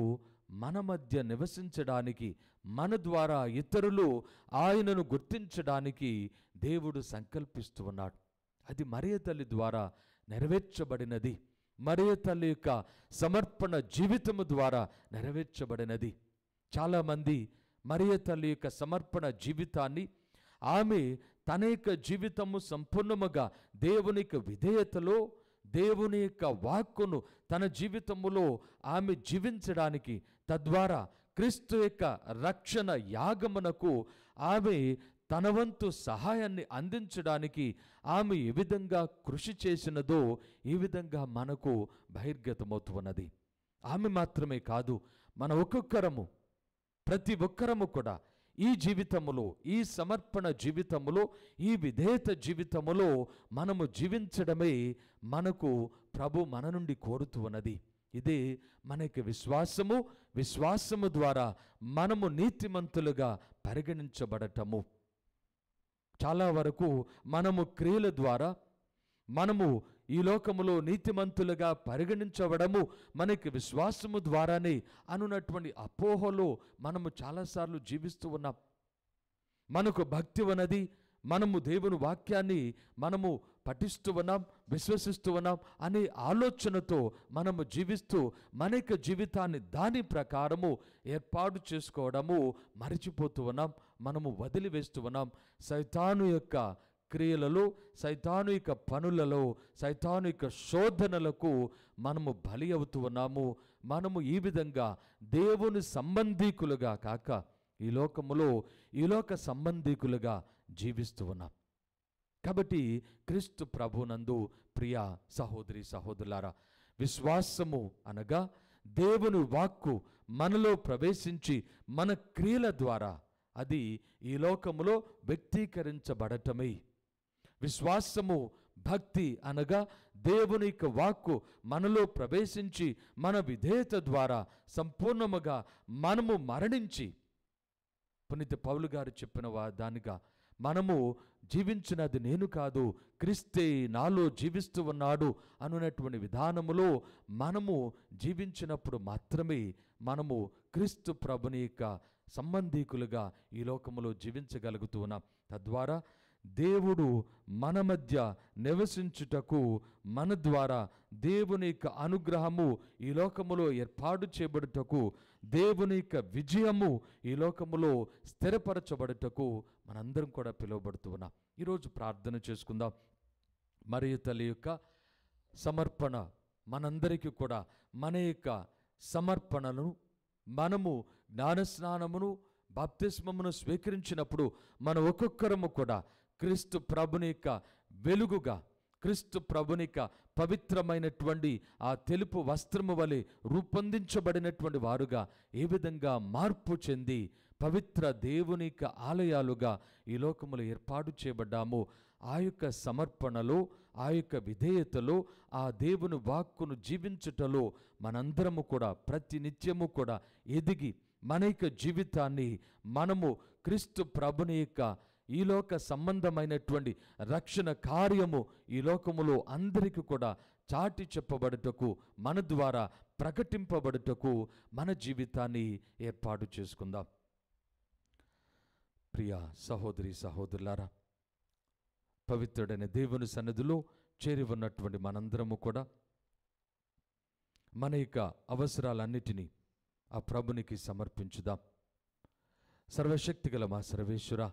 మన మధ్య నివసించడానికి, మన ద్వారా ఇతరులు ఆయనను గుర్తించడానికి దేవుడు సంకల్పిస్తూ ఉన్నాడు. అది మరియ తల్లి ద్వారా నెరవేర్చబడినది. మరియ తల్లి యొక్క సమర్పణ జీవితము ద్వారా నెరవేర్చబడినది. చాలామంది మరియ తల్లి యొక్క సమర్పణ జీవితాన్ని, ఆమె తన యొక్క జీవితము సంపూర్ణముగా దేవుని యొక్క విధేయతలో, దేవుని యొక్క వాక్కును తన జీవితములో ఆమె జీవించడానికి, తద్వారా క్రీస్తు యొక్క రక్షణ యాగమునకు ఆమె తన వంతు సహాయాన్ని అందించడానికి ఆమె ఏ విధంగా కృషి చేసినదో ఈ విధంగా మనకు బహిర్గతమవుతున్నది. ఆమె మాత్రమే కాదు, మన ఒక్కొక్కరము, ప్రతి ఒక్కరము కూడా ఈ జీవితములో, ఈ సమర్పణ జీవితములో, ఈ విధేయత జీవితములో మనము జీవించడమే మనకు ప్రభు మన నుండి కోరుతూ ఉన్నది. ఇదే మనకి విశ్వాసము. విశ్వాసము ద్వారా మనము నీతిమంతులుగా పరిగణించబడటము. చాలా వరకు మనము క్రియల ద్వారా మనము ఈ లోకములో నీతిమంతులుగా పరిగణించబడము మనకి విశ్వాసము ద్వారానే అనున్నటువంటి అపోహలో మనము చాలాసార్లు జీవిస్తూ ఉన్నాం. మనకు భక్తి ఉన్నది, మనము దేవుని వాక్యాన్ని మనము పఠిస్తూ ఉన్నాం, విశ్వసిస్తూ ఉన్నాం అనే ఆలోచనతో మనము జీవిస్తూ మన యొక్క జీవితాన్ని దాని ప్రకారము ఏర్పాటు చేసుకోవడము మరిచిపోతూ ఉన్నాం. మనము వదిలివేస్తూ ఉన్నాం. సైతాను యొక్క క్రియలలో, సైతాను యొక్క పనులలో, సైతాను యొక్క శోధనలకు మనము బలి అవుతూ ఉన్నాము. మనము ఈ విధంగా దేవుని సంబంధీకులుగా కాక ఈ లోకములో ఈ లోక సంబంధీకులుగా జీవిస్తూ ఉన్నాం. కాబట్టి క్రీస్తు ప్రభునందు ప్రియ సహోదరి సహోదరులారా, విశ్వాసము అనగా దేవుని వాక్కు మనలో ప్రవేశించి మన క్రియల ద్వారా అది ఈ లోకములో వ్యక్తీకరించబడటమే. విశ్వాసము, భక్తి అనగా దేవుని యొక్క వాక్కు మనలో ప్రవేశించి మన విధేయత ద్వారా సంపూర్ణముగా మనము మరణించి, పునీత పౌలు గారు చెప్పిన దానిగా మనము జీవించినది నేను కాదు, క్రీస్తే నాలో జీవిస్తూ ఉన్నాడు అనున్నటువంటి విధానములో మనము జీవించినప్పుడు మాత్రమే మనము క్రీస్తు ప్రభుని యొక్క సంబంధీకులుగా ఈ లోకములో జీవించగలుగుతూ ఉన్నాం. తద్వారా దేవుడు మన మధ్య నివసించుటకు, మన ద్వారా దేవుని యొక్క అనుగ్రహము ఈ లోకములో ఏర్పాటు చేయబడుటకు, దేవుని యొక్క విజయము ఈ లోకములో స్థిరపరచబడుటకు మనందరం కూడా పిలువబడుతూ ఉన్నాం. ఈరోజు ప్రార్థన చేసుకుందాం. మరియ తల్లి యొక్క సమర్పణ మనందరికీ కూడా, మన యొక్క సమర్పణను మనము జ్ఞానస్నానమును, బాప్తిస్మమును స్వీకరించినప్పుడు మన ఒక్కొక్కరము కూడా క్రీస్తు ప్రభుని యొక్క వెలుగుగా, క్రీస్తు ప్రభుని యొక్క పవిత్రమైనటువంటి ఆ తెలుపు వస్త్రము వలె రూపొందించబడినటువంటి వారుగా ఏ విధంగా మార్పు చెంది పవిత్ర దేవుని యొక్క ఆలయాలుగా ఈ లోకములో ఏర్పాటు చేయబడ్డాము. ఆ యొక్క సమర్పణలో, ఆ యొక్క విధేయతలో, ఆ దేవుని వాక్కును జీవించుటలో మనందరము కూడా ప్రతి నిత్యము కూడా ఎదిగి మన యొక్క జీవితాన్ని మనము క్రీస్తు ప్రభుని యొక్క ఈ లోక సంబంధమైనటువంటి రక్షణ కార్యము ఈ లోకములో అందరికీ కూడా చాటి చెప్పబడుటకు, మన ద్వారా ప్రకటింపబడుటకు మన జీవితాన్ని ఏర్పాటు చేసుకుందాం. ప్రియ సహోదరి సహోదరులారా, పవిత్రుడైన దేవుని సన్నిధిలో చేరి ఉన్నటువంటి మనందరము కూడా మన యొక్క అవసరాలన్నిటినీ ఆ ప్రభునికి సమర్పించుదాం. సర్వశక్తిగల మా సర్వేశ్వర,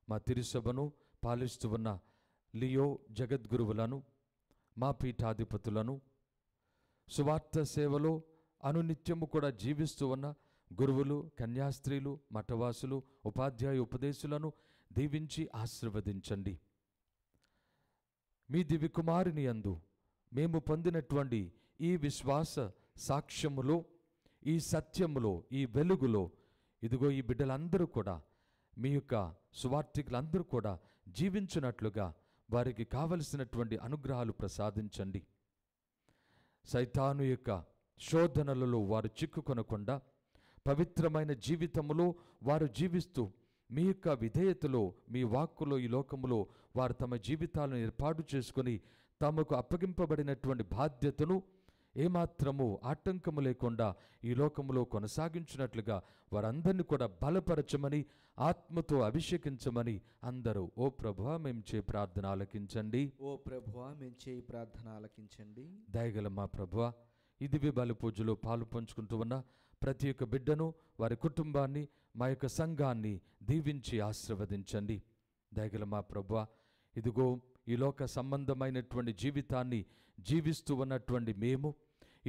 మా తిరుసభను పాలిస్తూ ఉన్న లియో జగద్గురువులను, మా పీఠాధిపతులను, సువార్త సేవలో అనునిత్యము కూడా జీవిస్తూ ఉన్న గురువులు, కన్యాస్త్రీలు, మఠవాసులు, ఉపాధ్యాయ ఉపదేశులను దీవించి ఆశీర్వదించండి. మీ దివ్య కుమారుని యందు మేము పొందినటువంటి ఈ విశ్వాస సాక్ష్యములో, ఈ సత్యములో, ఈ వెలుగులో ఇదిగో ఈ బిడ్డలందరూ కూడా, మీ యొక్క సువార్థికులందరూ కూడా జీవించినట్లుగా వారికి కావలసినటువంటి అనుగ్రహాలు ప్రసాదించండి. సైతాను యొక్క శోధనలలో వారు చిక్కుకొనకుండా పవిత్రమైన జీవితములో వారు జీవిస్తూ మీ యొక్క విధేయతలో, మీ వాక్కులో ఈ లోకములో వారు తమ జీవితాలను ఏర్పాటు చేసుకొని తమకు అప్పగింపబడినటువంటి బాధ్యతను ఏమాత్రము ఆటంకము లేకుండా ఈ లోకములో కొనసాగించినట్లుగా వారందరినీ కూడా బలపరచమని, ఆత్మతో అభిషేకించమని అందరూ ఓ ప్రభువా మేము చే ప్రార్థన ఆలకించండి. ఓ ప్రభువా మేము చేయి ప్రార్థన ఆలకించండి. దయగల మా ప్రభువా, ఈ దివ్య బలి పూజలో పాలు పంచుకుంటూ ఉన్న ప్రతి ఒక్క బిడ్డను, వారి కుటుంబాన్ని, మా యొక్క సంఘాన్ని దీవించి ఆశీర్వదించండి. దయగల మా ప్రభువా, ఇదిగో ఈ లోక సంబంధమైనటువంటి జీవితాన్ని జీవిస్తూ ఉన్నటువంటి మేము,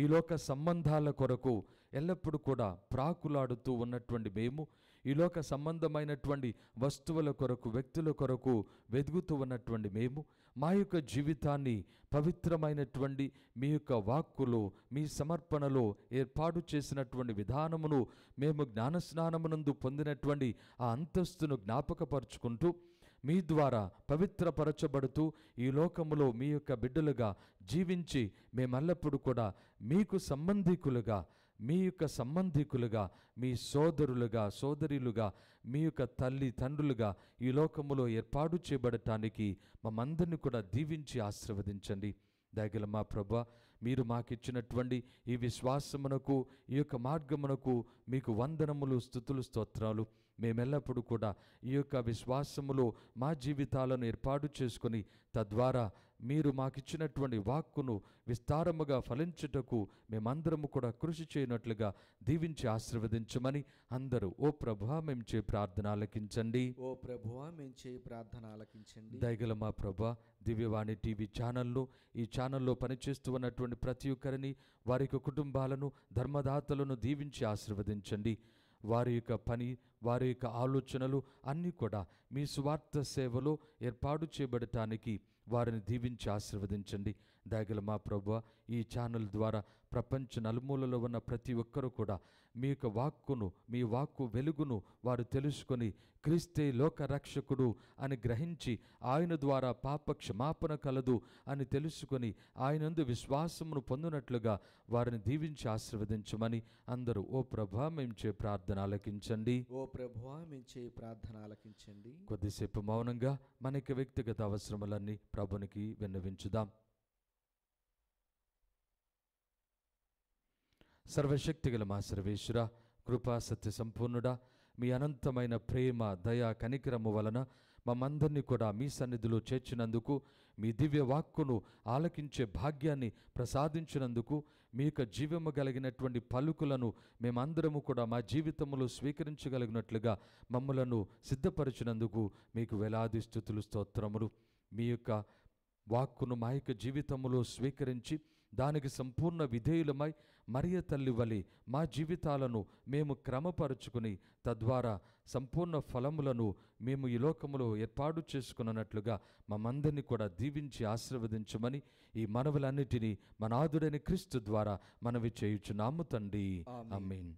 ఈ లోక సంబంధాల కొరకు ఎల్లప్పుడూ కూడా ప్రాకులాడుతూ ఉన్నటువంటి మేము, ఈ లోక సంబంధమైనటువంటి వస్తువుల కొరకు, వ్యక్తుల కొరకు వెతుకుతూ ఉన్నటువంటి మేము, మా యొక్క జీవితాన్ని పవిత్రమైనటువంటి మీ యొక్క వాక్కులో, మీ సమర్పణలో ఏర్పాటు చేసినటువంటి విధానమును మేము జ్ఞానస్నానమునందు పొందినటువంటి ఆ అంతస్తును జ్ఞాపకపరుచుకుంటూ మీ ద్వారా పవిత్రపరచబడుతూ ఈ లోకములో మీ యొక్క బిడ్డలుగా జీవించి మేమెల్లప్పుడూ కూడా మీకు సంబంధికులుగా, మీ యొక్క సంబంధికులుగా, మీ సోదరులుగా, సోదరులుగా, మీ యొక్క తల్లి తండ్రులుగా ఈ లోకములో ఏర్పాటు చేయబడటానికి మమ్మందరినీ కూడా దీవించి ఆశీర్వదించండి. దయగల మా ప్రభువా, మీరు మాకిచ్చినటువంటి ఈ విశ్వాసమునకు, ఈ యొక్క మార్గమునకు మీకు వందనములు, స్తుతులు, స్తోత్రాలు. మేమెల్లప్పుడూ కూడా ఈ యొక్క విశ్వాసములో మా జీవితాలను ఏర్పాటు చేసుకొని తద్వారా మీరు మాకిచ్చినటువంటి వాక్కును విస్తారముగా ఫలించుటకు మేమందరము కూడా కృషి చేయనట్లుగా దీవించి ఆశీర్వదించమని అందరూ ఓ ప్రభువా మేము చే ప్రార్థన ఆలకించండి. ఓ ప్రభువా మేము చేయి ప్రార్థన ఆలకించండి. దయగల మా ప్రభువా, దివ్యవాణి టీవీ ఛానల్లో, ఈ ఛానల్లో పనిచేస్తూ ఉన్నటువంటి ప్రతి ఒక్కరిని, వారి యొక్క కుటుంబాలను, ధర్మదాతలను దీవించి ఆశీర్వదించండి. వారి యొక్క పని, వారి యొక్క ఆలోచనలు అన్నీ కూడా మీ స్వార్థ సేవలో ఏర్పాటు చేయబడటానికి వారిని దీవించి ఆశీర్వదించండి. దయగల మా ప్రభువా, ఈ ఛానల్ ద్వారా ప్రపంచ నలుమూలలో ఉన్న ప్రతి ఒక్కరూ కూడా మీ యొక్క వాక్కును, మీ వాక్కు వెలుగును వారు తెలుసుకొని క్రీస్తే లోక రక్షకుడు అని గ్రహించి ఆయన ద్వారా పాప క్షమాపణ కలదు అని తెలుసుకొని ఆయనందు విశ్వాసమును పొందినట్లుగా వారిని దీవించి ఆశీర్వదించమని అందరూ ఓ ప్రభువా మేము చే ప్రార్థన ఆలకించండి. ఓ ప్రభువా మేము చేయి ప్రార్థన ఆలకించండి. కొద్దిసేపు మౌనంగా మనకి వ్యక్తిగత అవసరములన్నీ ప్రభునికి విన్నవించుదాం. సర్వశక్తిగల మా సర్వేశ్వర, కృపా సత్య సంపూర్ణుడా, మీ అనంతమైన ప్రేమ, దయ, కనికరము వలన మమ్మందరినీ కూడా మీ సన్నిధిలో చేర్చినందుకు, మీ దివ్య వాక్కును ఆలకించే భాగ్యాన్ని ప్రసాదించినందుకు, మీ యొక్క జీవము కలిగినటువంటి పలుకులను మేమందరము కూడా మా జీవితంలో స్వీకరించగలిగినట్లుగా మమ్మలను సిద్ధపరిచినందుకు మీకు వేలాది స్తుతులు, స్తోత్రములు. మీ యొక్క వాక్కును మా యొక్క జీవితంలో స్వీకరించి దానికి సంపూర్ణ విధేయులమై మరియ తల్లి వలె మా జీవితాలను మేము క్రమపరుచుకుని తద్వారా సంపూర్ణ ఫలములను మేము ఈ లోకములో ఏర్పాటు చేసుకున్నట్లుగా మమ్మందరినీ కూడా దీవించి ఆశీర్వదించమని ఈ మనవులన్నిటినీ మన నాథుడైన క్రీస్తు ద్వారా మనవి చేయుచున్నాము తండ్రి. ఆమేన్.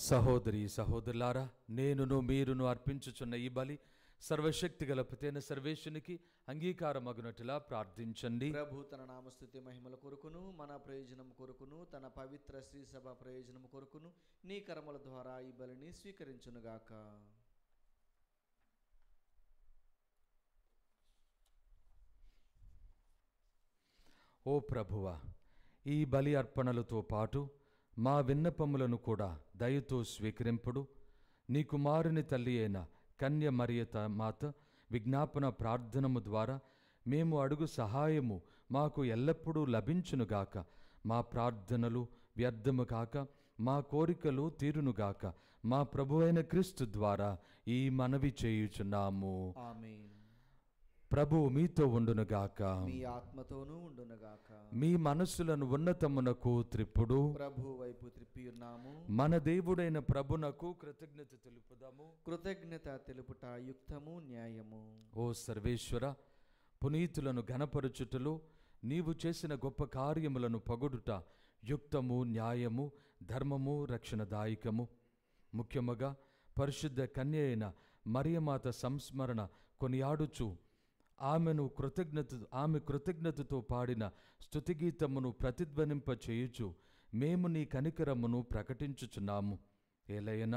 సహోదరి సహోదరులారా, నేనును మీరును అర్పించుచున్న ఈ బలి సర్వశక్తి గల పితైన సర్వేశ్వరునికి అంగీకారమగునట్లుగా ప్రార్థించండి. ప్రభు తన నామస్తుతి మహిమల కొరకును మన ప్రయోజనం కొరకును తన పవిత్ర శ్రీ సభ ప్రయోజనం కొరకును నీ కర్మల ద్వారా ఈ బలిని స్వీకరించునుగాక. ఓ ప్రభువా, ఈ బలి అర్పణలతో పాటు మా విన్నపములను కూడా దయతో స్వీకరింపుడు. నీ కుమారుని తల్లి అయిన కన్య మరియత మాత విజ్ఞాపన ప్రార్థనము ద్వారా మేము అడుగు సహాయము మాకు ఎల్లప్పుడూ లభించునుగాక. మా ప్రార్థనలు వ్యర్థము కాక మా కోరికలు తీరునుగాక. మా ప్రభువైన క్రీస్తు ద్వారా ఈ మనవి చేయుచున్నాము. ఆమేన్. ప్రభువు మీతో ఉండునుగాక. మీ ఆత్మతోనూ ఉండునుగాక. మీ మనస్సులను ఉన్నతమునకు త్రిప్పుడు. ప్రభు వైపు త్రిప్పి ఉన్నాము. మన దేవుడైన ప్రభునకు కృతజ్ఞత తెలుపుదాము. కృతజ్ఞత తెలుపుట యుక్తము న్యాయము. ఓ సర్వేశ్వర, పునీతులను ఘనపరచుటలో నీవు చేసిన గొప్ప కార్యములను పగుడుట యుక్తము, న్యాయము, ధర్మము, రక్షణదాయకము. ముఖ్యముగా పరిశుద్ధ కన్య అయిన మరియమాత సంస్మరణ కొనియాడుచు ఆమె కృతజ్ఞతతో పాడిన స్తుతిగీతమును ప్రతిధ్వనింప చేయుచు మేము నీ కనికరమును ప్రకటించుచున్నాము. ఏలయన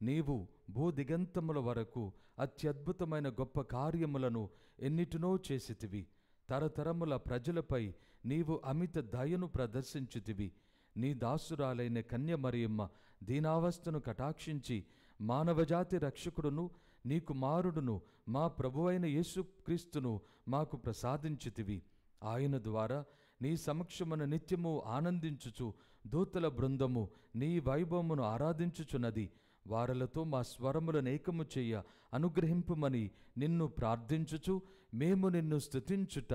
నీవు భూదిగంతముల వరకు అత్యద్భుతమైన గొప్ప కార్యములను ఎన్నిటినో చేసితివి. తరతరముల ప్రజలపై నీవు అమిత దయను ప్రదర్శించితివి. నీ దాసురాలైన కన్య మరియమ్మ దీనావస్థను కటాక్షించి మానవజాతి రక్షకుడును నీ కుమారుడును మా ప్రభువైన యేసుక్రీస్తును మాకు ప్రసాదించితివి. ఆయన ద్వారా నీ సమక్షమున నిత్యము ఆనందించుచు దూతల బృందము నీ వైభవమును ఆరాధించుచున్నది. వారలతో మా స్వరములను ఏకము చెయ్య అనుగ్రహింపుమని నిన్ను ప్రార్థించుచు మేము నిన్ను స్తుతించుట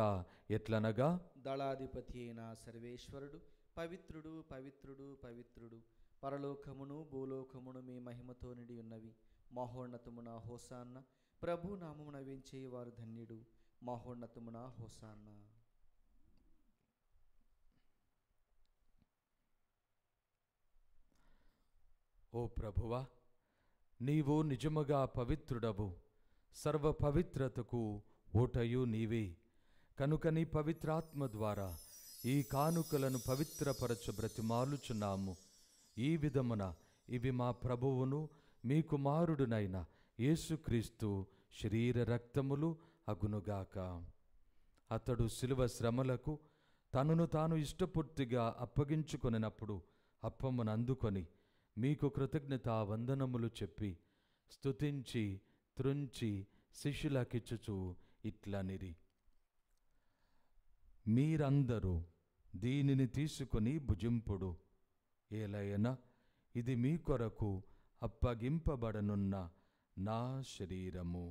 ఎట్లనగా, దళాధిపతి అయిన సర్వేశ్వరుడు పవిత్రుడు పవిత్రుడు పవిత్రుడు, పరలోకమును భూలోకమును మీ మహిమతో నిండి ఉన్నవి. మహోన్నతమున హోసాన్న. ప్రభు నామమున వేంచేవారు ధన్యుడు. మహోన్నతమున హోసాన్న. ఓ ప్రభువా, నీవు నిజముగా పవిత్రుడవు. సర్వ పవిత్రతకు ఓటయు నీవే. కనుక నీ పవిత్రాత్మ ద్వారా ఈ కానుకలను పవిత్రపరచ బ్రతిమాలుచున్నాము. ఈ విధమున ఇవి మా ప్రభువును మీ కుమారుడునైన యేసుక్రీస్తు శరీర రక్తములు అగునుగాక. అతడు శిలువ శ్రమలకు తనను తాను ఇష్టపూర్తిగా అప్పగించుకొనినప్పుడు అప్పమును అందుకొని మీకు కృతజ్ఞతా వందనములు చెప్పి స్తుతించి త్రుంచి శిష్యులకిచ్చుచు ఇట్లనిరి: మీరందరూ దీనిని తీసుకొని భుజింపుడు. ఏలయన ఇది మీ కొరకు అప్పగింపబడనున్న నా శరీరము.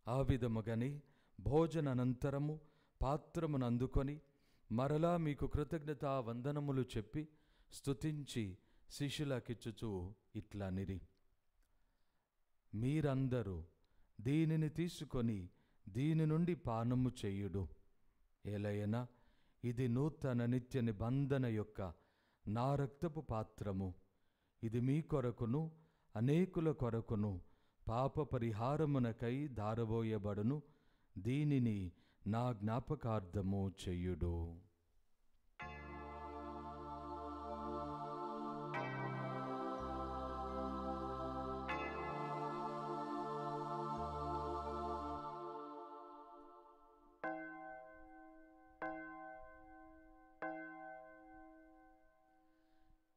ఆ విధముగని భోజనానంతరము పాత్రమును అందుకొని మరలా మీకు కృతజ్ఞతా వందనములు చెప్పి స్తుతించి శిష్యులకిచ్చుచు ఇట్లనిరి: మీరందరూ దీనిని తీసుకొని దీని నుండి పానము చేయుడు. ఏలయన ఇది నూతన నిత్య నిబంధన యొక్క నా రక్తపు పాత్రము. ఇది మీ కొరకును అనేకుల కొరకును పాప పరిహారమునకై దారబోయబడును. దీనిని నా జ్ఞాపకార్థము చెయ్యుడు.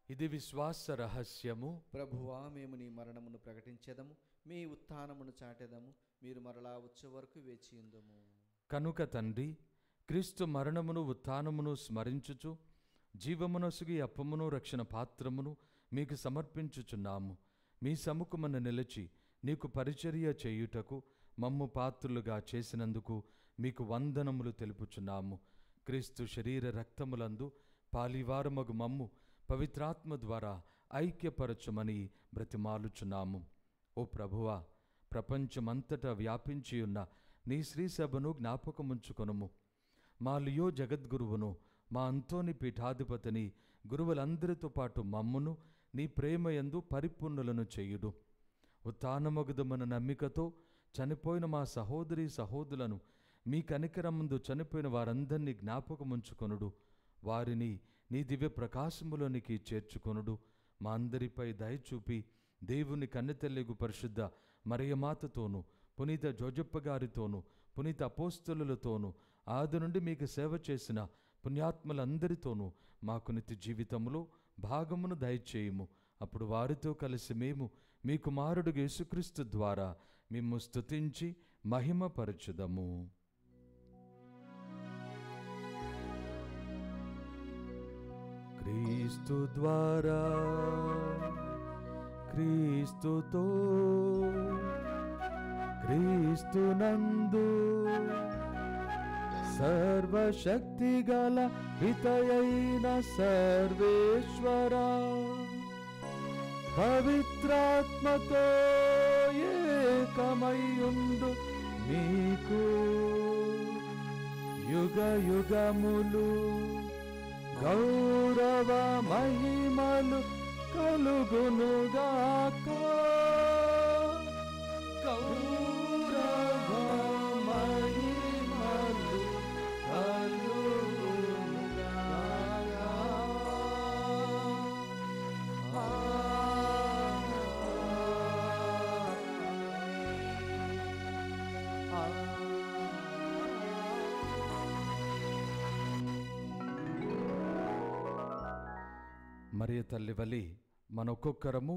ఇది విశ్వాస రహస్యము. ప్రభువా, మేము నీ మరణమును ప్రకటించెదము, మీ ఉత్థానమును చాటెదము. మీరు మరలా వచ్చే వరకు వేచియుందుము. కనుక తండ్రి, క్రీస్తు మరణమును ఉత్థానమును స్మరించుచు జీవమునొసగి అప్పమును రక్షణ పాత్రమును మీకు సమర్పించుచున్నాము. మీ సముఖమున నిలిచి నీకు పరిచర్య చేయుటకు మమ్ము పాత్రులుగా చేసినందుకు మీకు వందనములు తెలుపుచున్నాము. క్రీస్తు శరీర రక్తములందు పాలివారమగు మమ్ము పవిత్రాత్మ ద్వారా ఐక్యపరచుమని బ్రతిమాలుచున్నాము. ఓ ప్రభువా, ప్రపంచమంతటా వ్యాపించియున్న నీ శ్రీసభను జ్ఞాపకముంచుకొనుము. మా లియో జగద్గురువును, మా అంతోని పీఠాధిపతిని, గురువులందరితో పాటు మమ్మును నీ ప్రేమయందు పరిపూర్ణులను చేయుడు. ఉత్థానమగుదమన నమ్మికతో చనిపోయిన మా సహోదరి సహోదరులను, మీ కనికరమందు చనిపోయిన వారందరినీ జ్ఞాపకముంచుకొనుడు. వారిని నీ దివ్య ప్రకాశములోనికి చేర్చుకొనుడు. మా అందరిపై దయచూపి దేవుని కన్నెతెల్లెగు పరిశుద్ధ మరియమాతతోనూ, పునీత జోజప్ప గారితోనూ, పునీత అపోస్తలులతోనూ, ఆది నుండి మీకు సేవ చేసిన పుణ్యాత్ములందరితోనూ మాకు నిత్య జీవితంలో భాగమును దయచేయుము. అప్పుడు వారితో కలిసి మేము మీ కుమారుడు యేసుక్రీస్తు ద్వారా మిమ్ము స్తుతించి మహిమపరచుదము. క్రీస్తు ద్వారా, క్రీస్తుతో, క్రీస్తునందు సర్వశక్తిగల పితయైన సర్వేశ్వరా, పవిత్రాత్మతో ఏకమయుండు మీకు యుగ యుగములు గౌరవ మహిమలు కలుగునుగాక. గౌరవ మహిమలు మరియ తల్లి వలె మనొక్కొక్కరము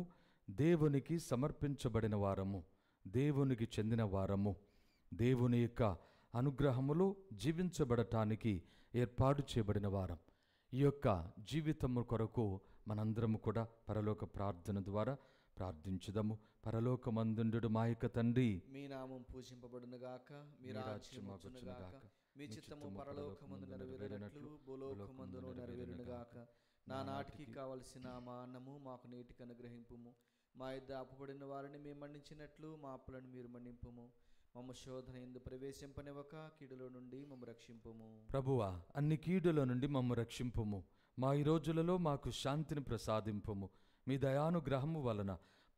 దేవునికి సమర్పించబడిన వారము, దేవునికి చెందిన వారము, దేవుని యొక్క అనుగ్రహములో జీవించబడటానికి ఏర్పాటు చేయబడిన వారం. ఈ యొక్క జీవితము కొరకు మనందరము కూడా పరలోక ప్రార్థన ద్వారా ప్రార్థించుదము. పరలోకమందుండు మా యొక్క తండ్రి, మీ నామం పూజింపబడునుగాక, మీ రాజ్యం వచ్చునుగాక, మీ చిత్తము పరలోకమందు నెరవేరినట్లు భూలోకమందును నెరవేరునుగాక. నా నాటికి కావలసిన మా అన్నము మాకు నేటికి అనుగ్రహింపుము. మా యొద్ద అప్పుబడిన వారిని మేము మన్నించినట్లు మా అప్పులను మీరు మన్నింపుము. మమ్మ శోధన యందు ప్రవేశింపనివ్వక కీడులో నుండి మమ్ము రక్షింపుము. ప్రభువా, అన్ని కీడుల నుండి మమ్ము రక్షింపుము. మా ఈ రోజులలో మాకు శాంతిని ప్రసాదింపుము. మీ దయానుగ్రహము వలన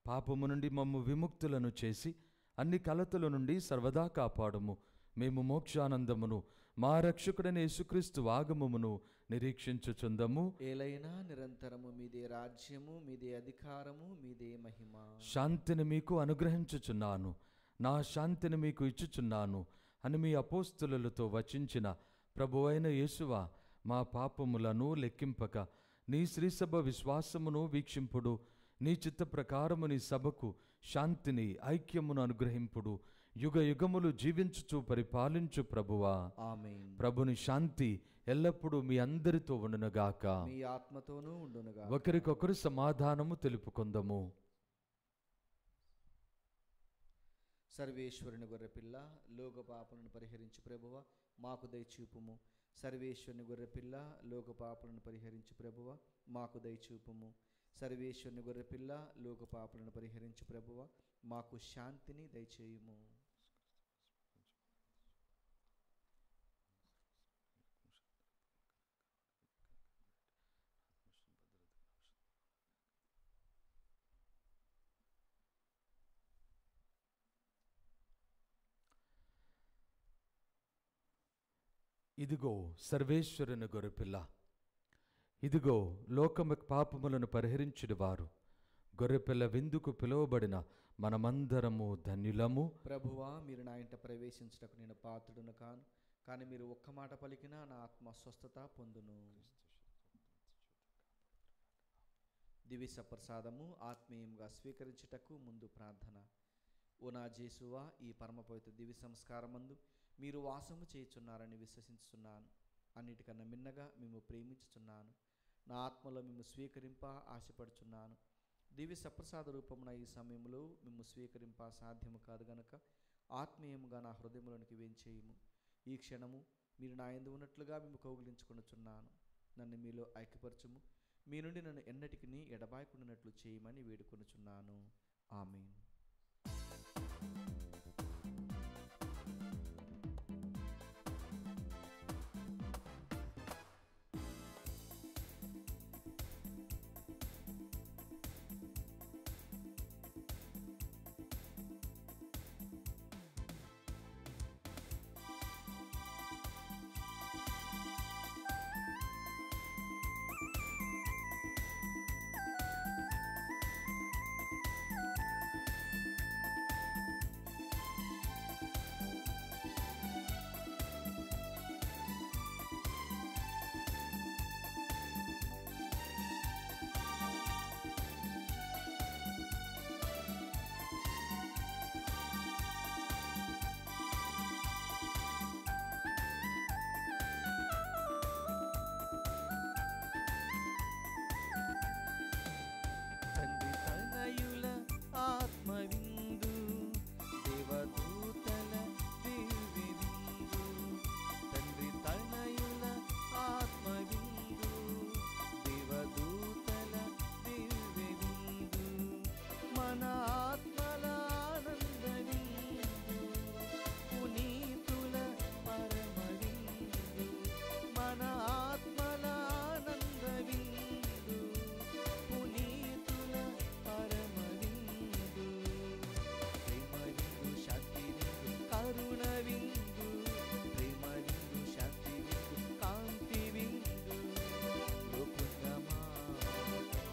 పాపము నుండి మమ్ము విముక్తులను చేసి అన్ని కలతల నుండి సర్వదా కాపాడుము. మేము మోక్షానందమును మా రక్షకుడైన యేసుక్రీస్తు ఆగమమును నిరీక్షించుచుందము. ఏలైనా నిరంతరము మీదే రాజ్యము, మీదే అధికారము, మీదే మహిమ. శాంతిని మీకు అనుగ్రహించుచున్నాను, నా శాంతిని మీకు ఇచ్చుచున్నాను అని మీ అపోస్తలులతో వచించిన ప్రభువైన యేసువా, మా పాపములను లెక్కింపక నీ శ్రీసభ విశ్వాసమును వీక్షింపుడు. నీ చిత్త ప్రకారము నీ సభకు శాంతిని ఐక్యమును అనుగ్రహింపుడు. యుగ యుగములు జీవించుచు పరిపాలించు ప్రభువా. ఆమేన్. ప్రభుని శాంతి ఎల్లప్పుడూ మీ అందరితో ఉండునుగాక, మీ ఆత్మతోనూ ఉండునుగాక. ఒకరికొకరు సమాధానము తెలుపుకొందము. సర్వేశ్వరుని గొర్రెపిల్ల, లోక పాపలను పరిహరించు ప్రభువ, మాకు దయచూపుము. సర్వేశ్వరుని గొర్రెపిల్ల, లోక పాపలను పరిహరించు ప్రభువ, మాకు దయచూపుము. సర్వేశ్వరుని గొర్రెపిల్ల, లోక పాపలను పరిహరించు ప్రభువ, మాకు శాంతిని దయచేయుము. ఇదిగో సర్వేశ్వరుని గొర్రెపిల్ల, ఇదిగో లోకము పాపములను పరిహరించుడువారు. గొర్రెపిల్ల విందుకు పిలువబడిన మనమందరము ధన్యులము. ప్రభువా, మీరు నా ఇంట ప్రవేశించుటకు నేను పాత్రుడును కాను, కానీ మీరు ఒక్క మాట పలికినా నా ఆత్మ స్వస్థత పొందును. దివ్య ప్రసాదము ఆత్మీయంగా స్వీకరించుటకు ముందు ప్రార్థన. ఓ నా జేసువా, ఈ పరమ పవిత్ర దివ్య సంస్కారమందు మీరు వాసము చేయుచున్నారని విశ్వసించుచున్నాను. అన్నిటికన్నా మిన్నగా మేము ప్రేమించుచున్నాను. నా ఆత్మలో మేము స్వీకరింప ఆశపడుచున్నాను. దివ్య సప్రసాద రూపమున ఈ సమయంలో మేము స్వీకరింప సాధ్యము కాదు గనక ఆత్మీయముగా నా హృదయములోనికి వేంచేయము. ఈ క్షణము మీరు నా యందు ఉన్నట్లుగా మేము కౌగిలించుకొనుచున్నాను. నన్ను మీలో ఐక్యపరచుము. మీ నుండి నన్ను ఎన్నటికి ఎడబాయకుండానట్లు చేయమని వేడుకొనుచున్నాను. ఆమేన్. తండ్రి తనయుల ఆత్మవిందు, దేవదూతల దివ్యవిందు. తండ్రి తనయుల ఆత్మవిందు, దేవదూతల దివ్యవిందు. మన ఆత్మల ఆనంద విందు, పునీతుల పరమ విందు. మన ఆత్మల ఆనంద విందు, పునీతుల పరమ విందు. ప్రేమ విందు, శాంతి విందు, కరుణ విందు. ప్రేమ విందు, శాంతి విందు, కాంతి విందు. లోకుందమా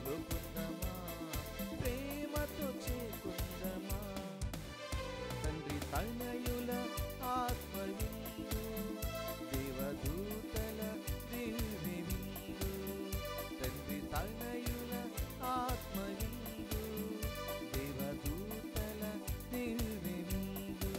లోకుందమా, ప్రేమతో చేకుందమా. తండ్రి తనయుల ఆత్మవిందు, దేవదూతల దివ్యవిందు. తండ్రి తనయుల ఆత్మవిందు, దేవదూతల దివ్యవిందు.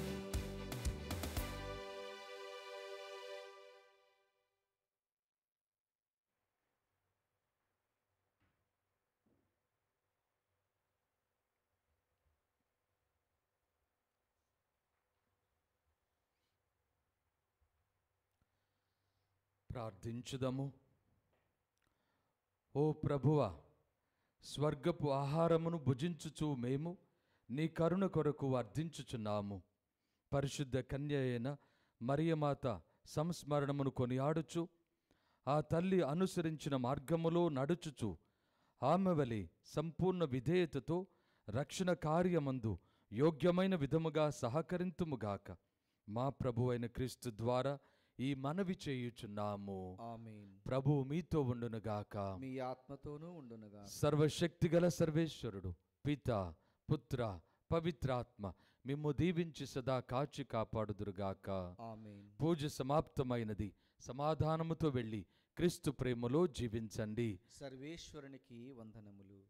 ప్రార్థించుదము. ఓ ప్రభువా, స్వర్గపు ఆహారమును భుజించుచు మేము నీ కరుణ కొరకు అర్థించుచున్నాము. పరిశుద్ధ కన్య అయిన మరియమాత సంస్మరణమును కొనియాడుచు, ఆ తల్లి అనుసరించిన మార్గములో నడుచుచు, ఆమె వలె సంపూర్ణ విధేయతతో రక్షణ కార్యమందు యోగ్యమైన విధముగా సహకరింతుముగాక. మా ప్రభు అయిన క్రీస్తు ద్వారా ఈ మనవి చేయుచున్నాము. ఆమేన్. ప్రభువు మీతో ఉండునుగాక. మీ ఆత్మతోనూ ఉండునుగా. సర్వశక్తిగల సర్వేశ్వరుడు పిత, పుత్ర, పవిత్రాత్మ మిమ్ము దీవించి సదా కాచి కాపాడుదురుగాక. ఆమేన్. పూజ సమాప్తమైనది. సమాధానముతో వెళ్ళి క్రీస్తు ప్రేమలో జీవించండి. సర్వేశ్వరునికి వందనములు.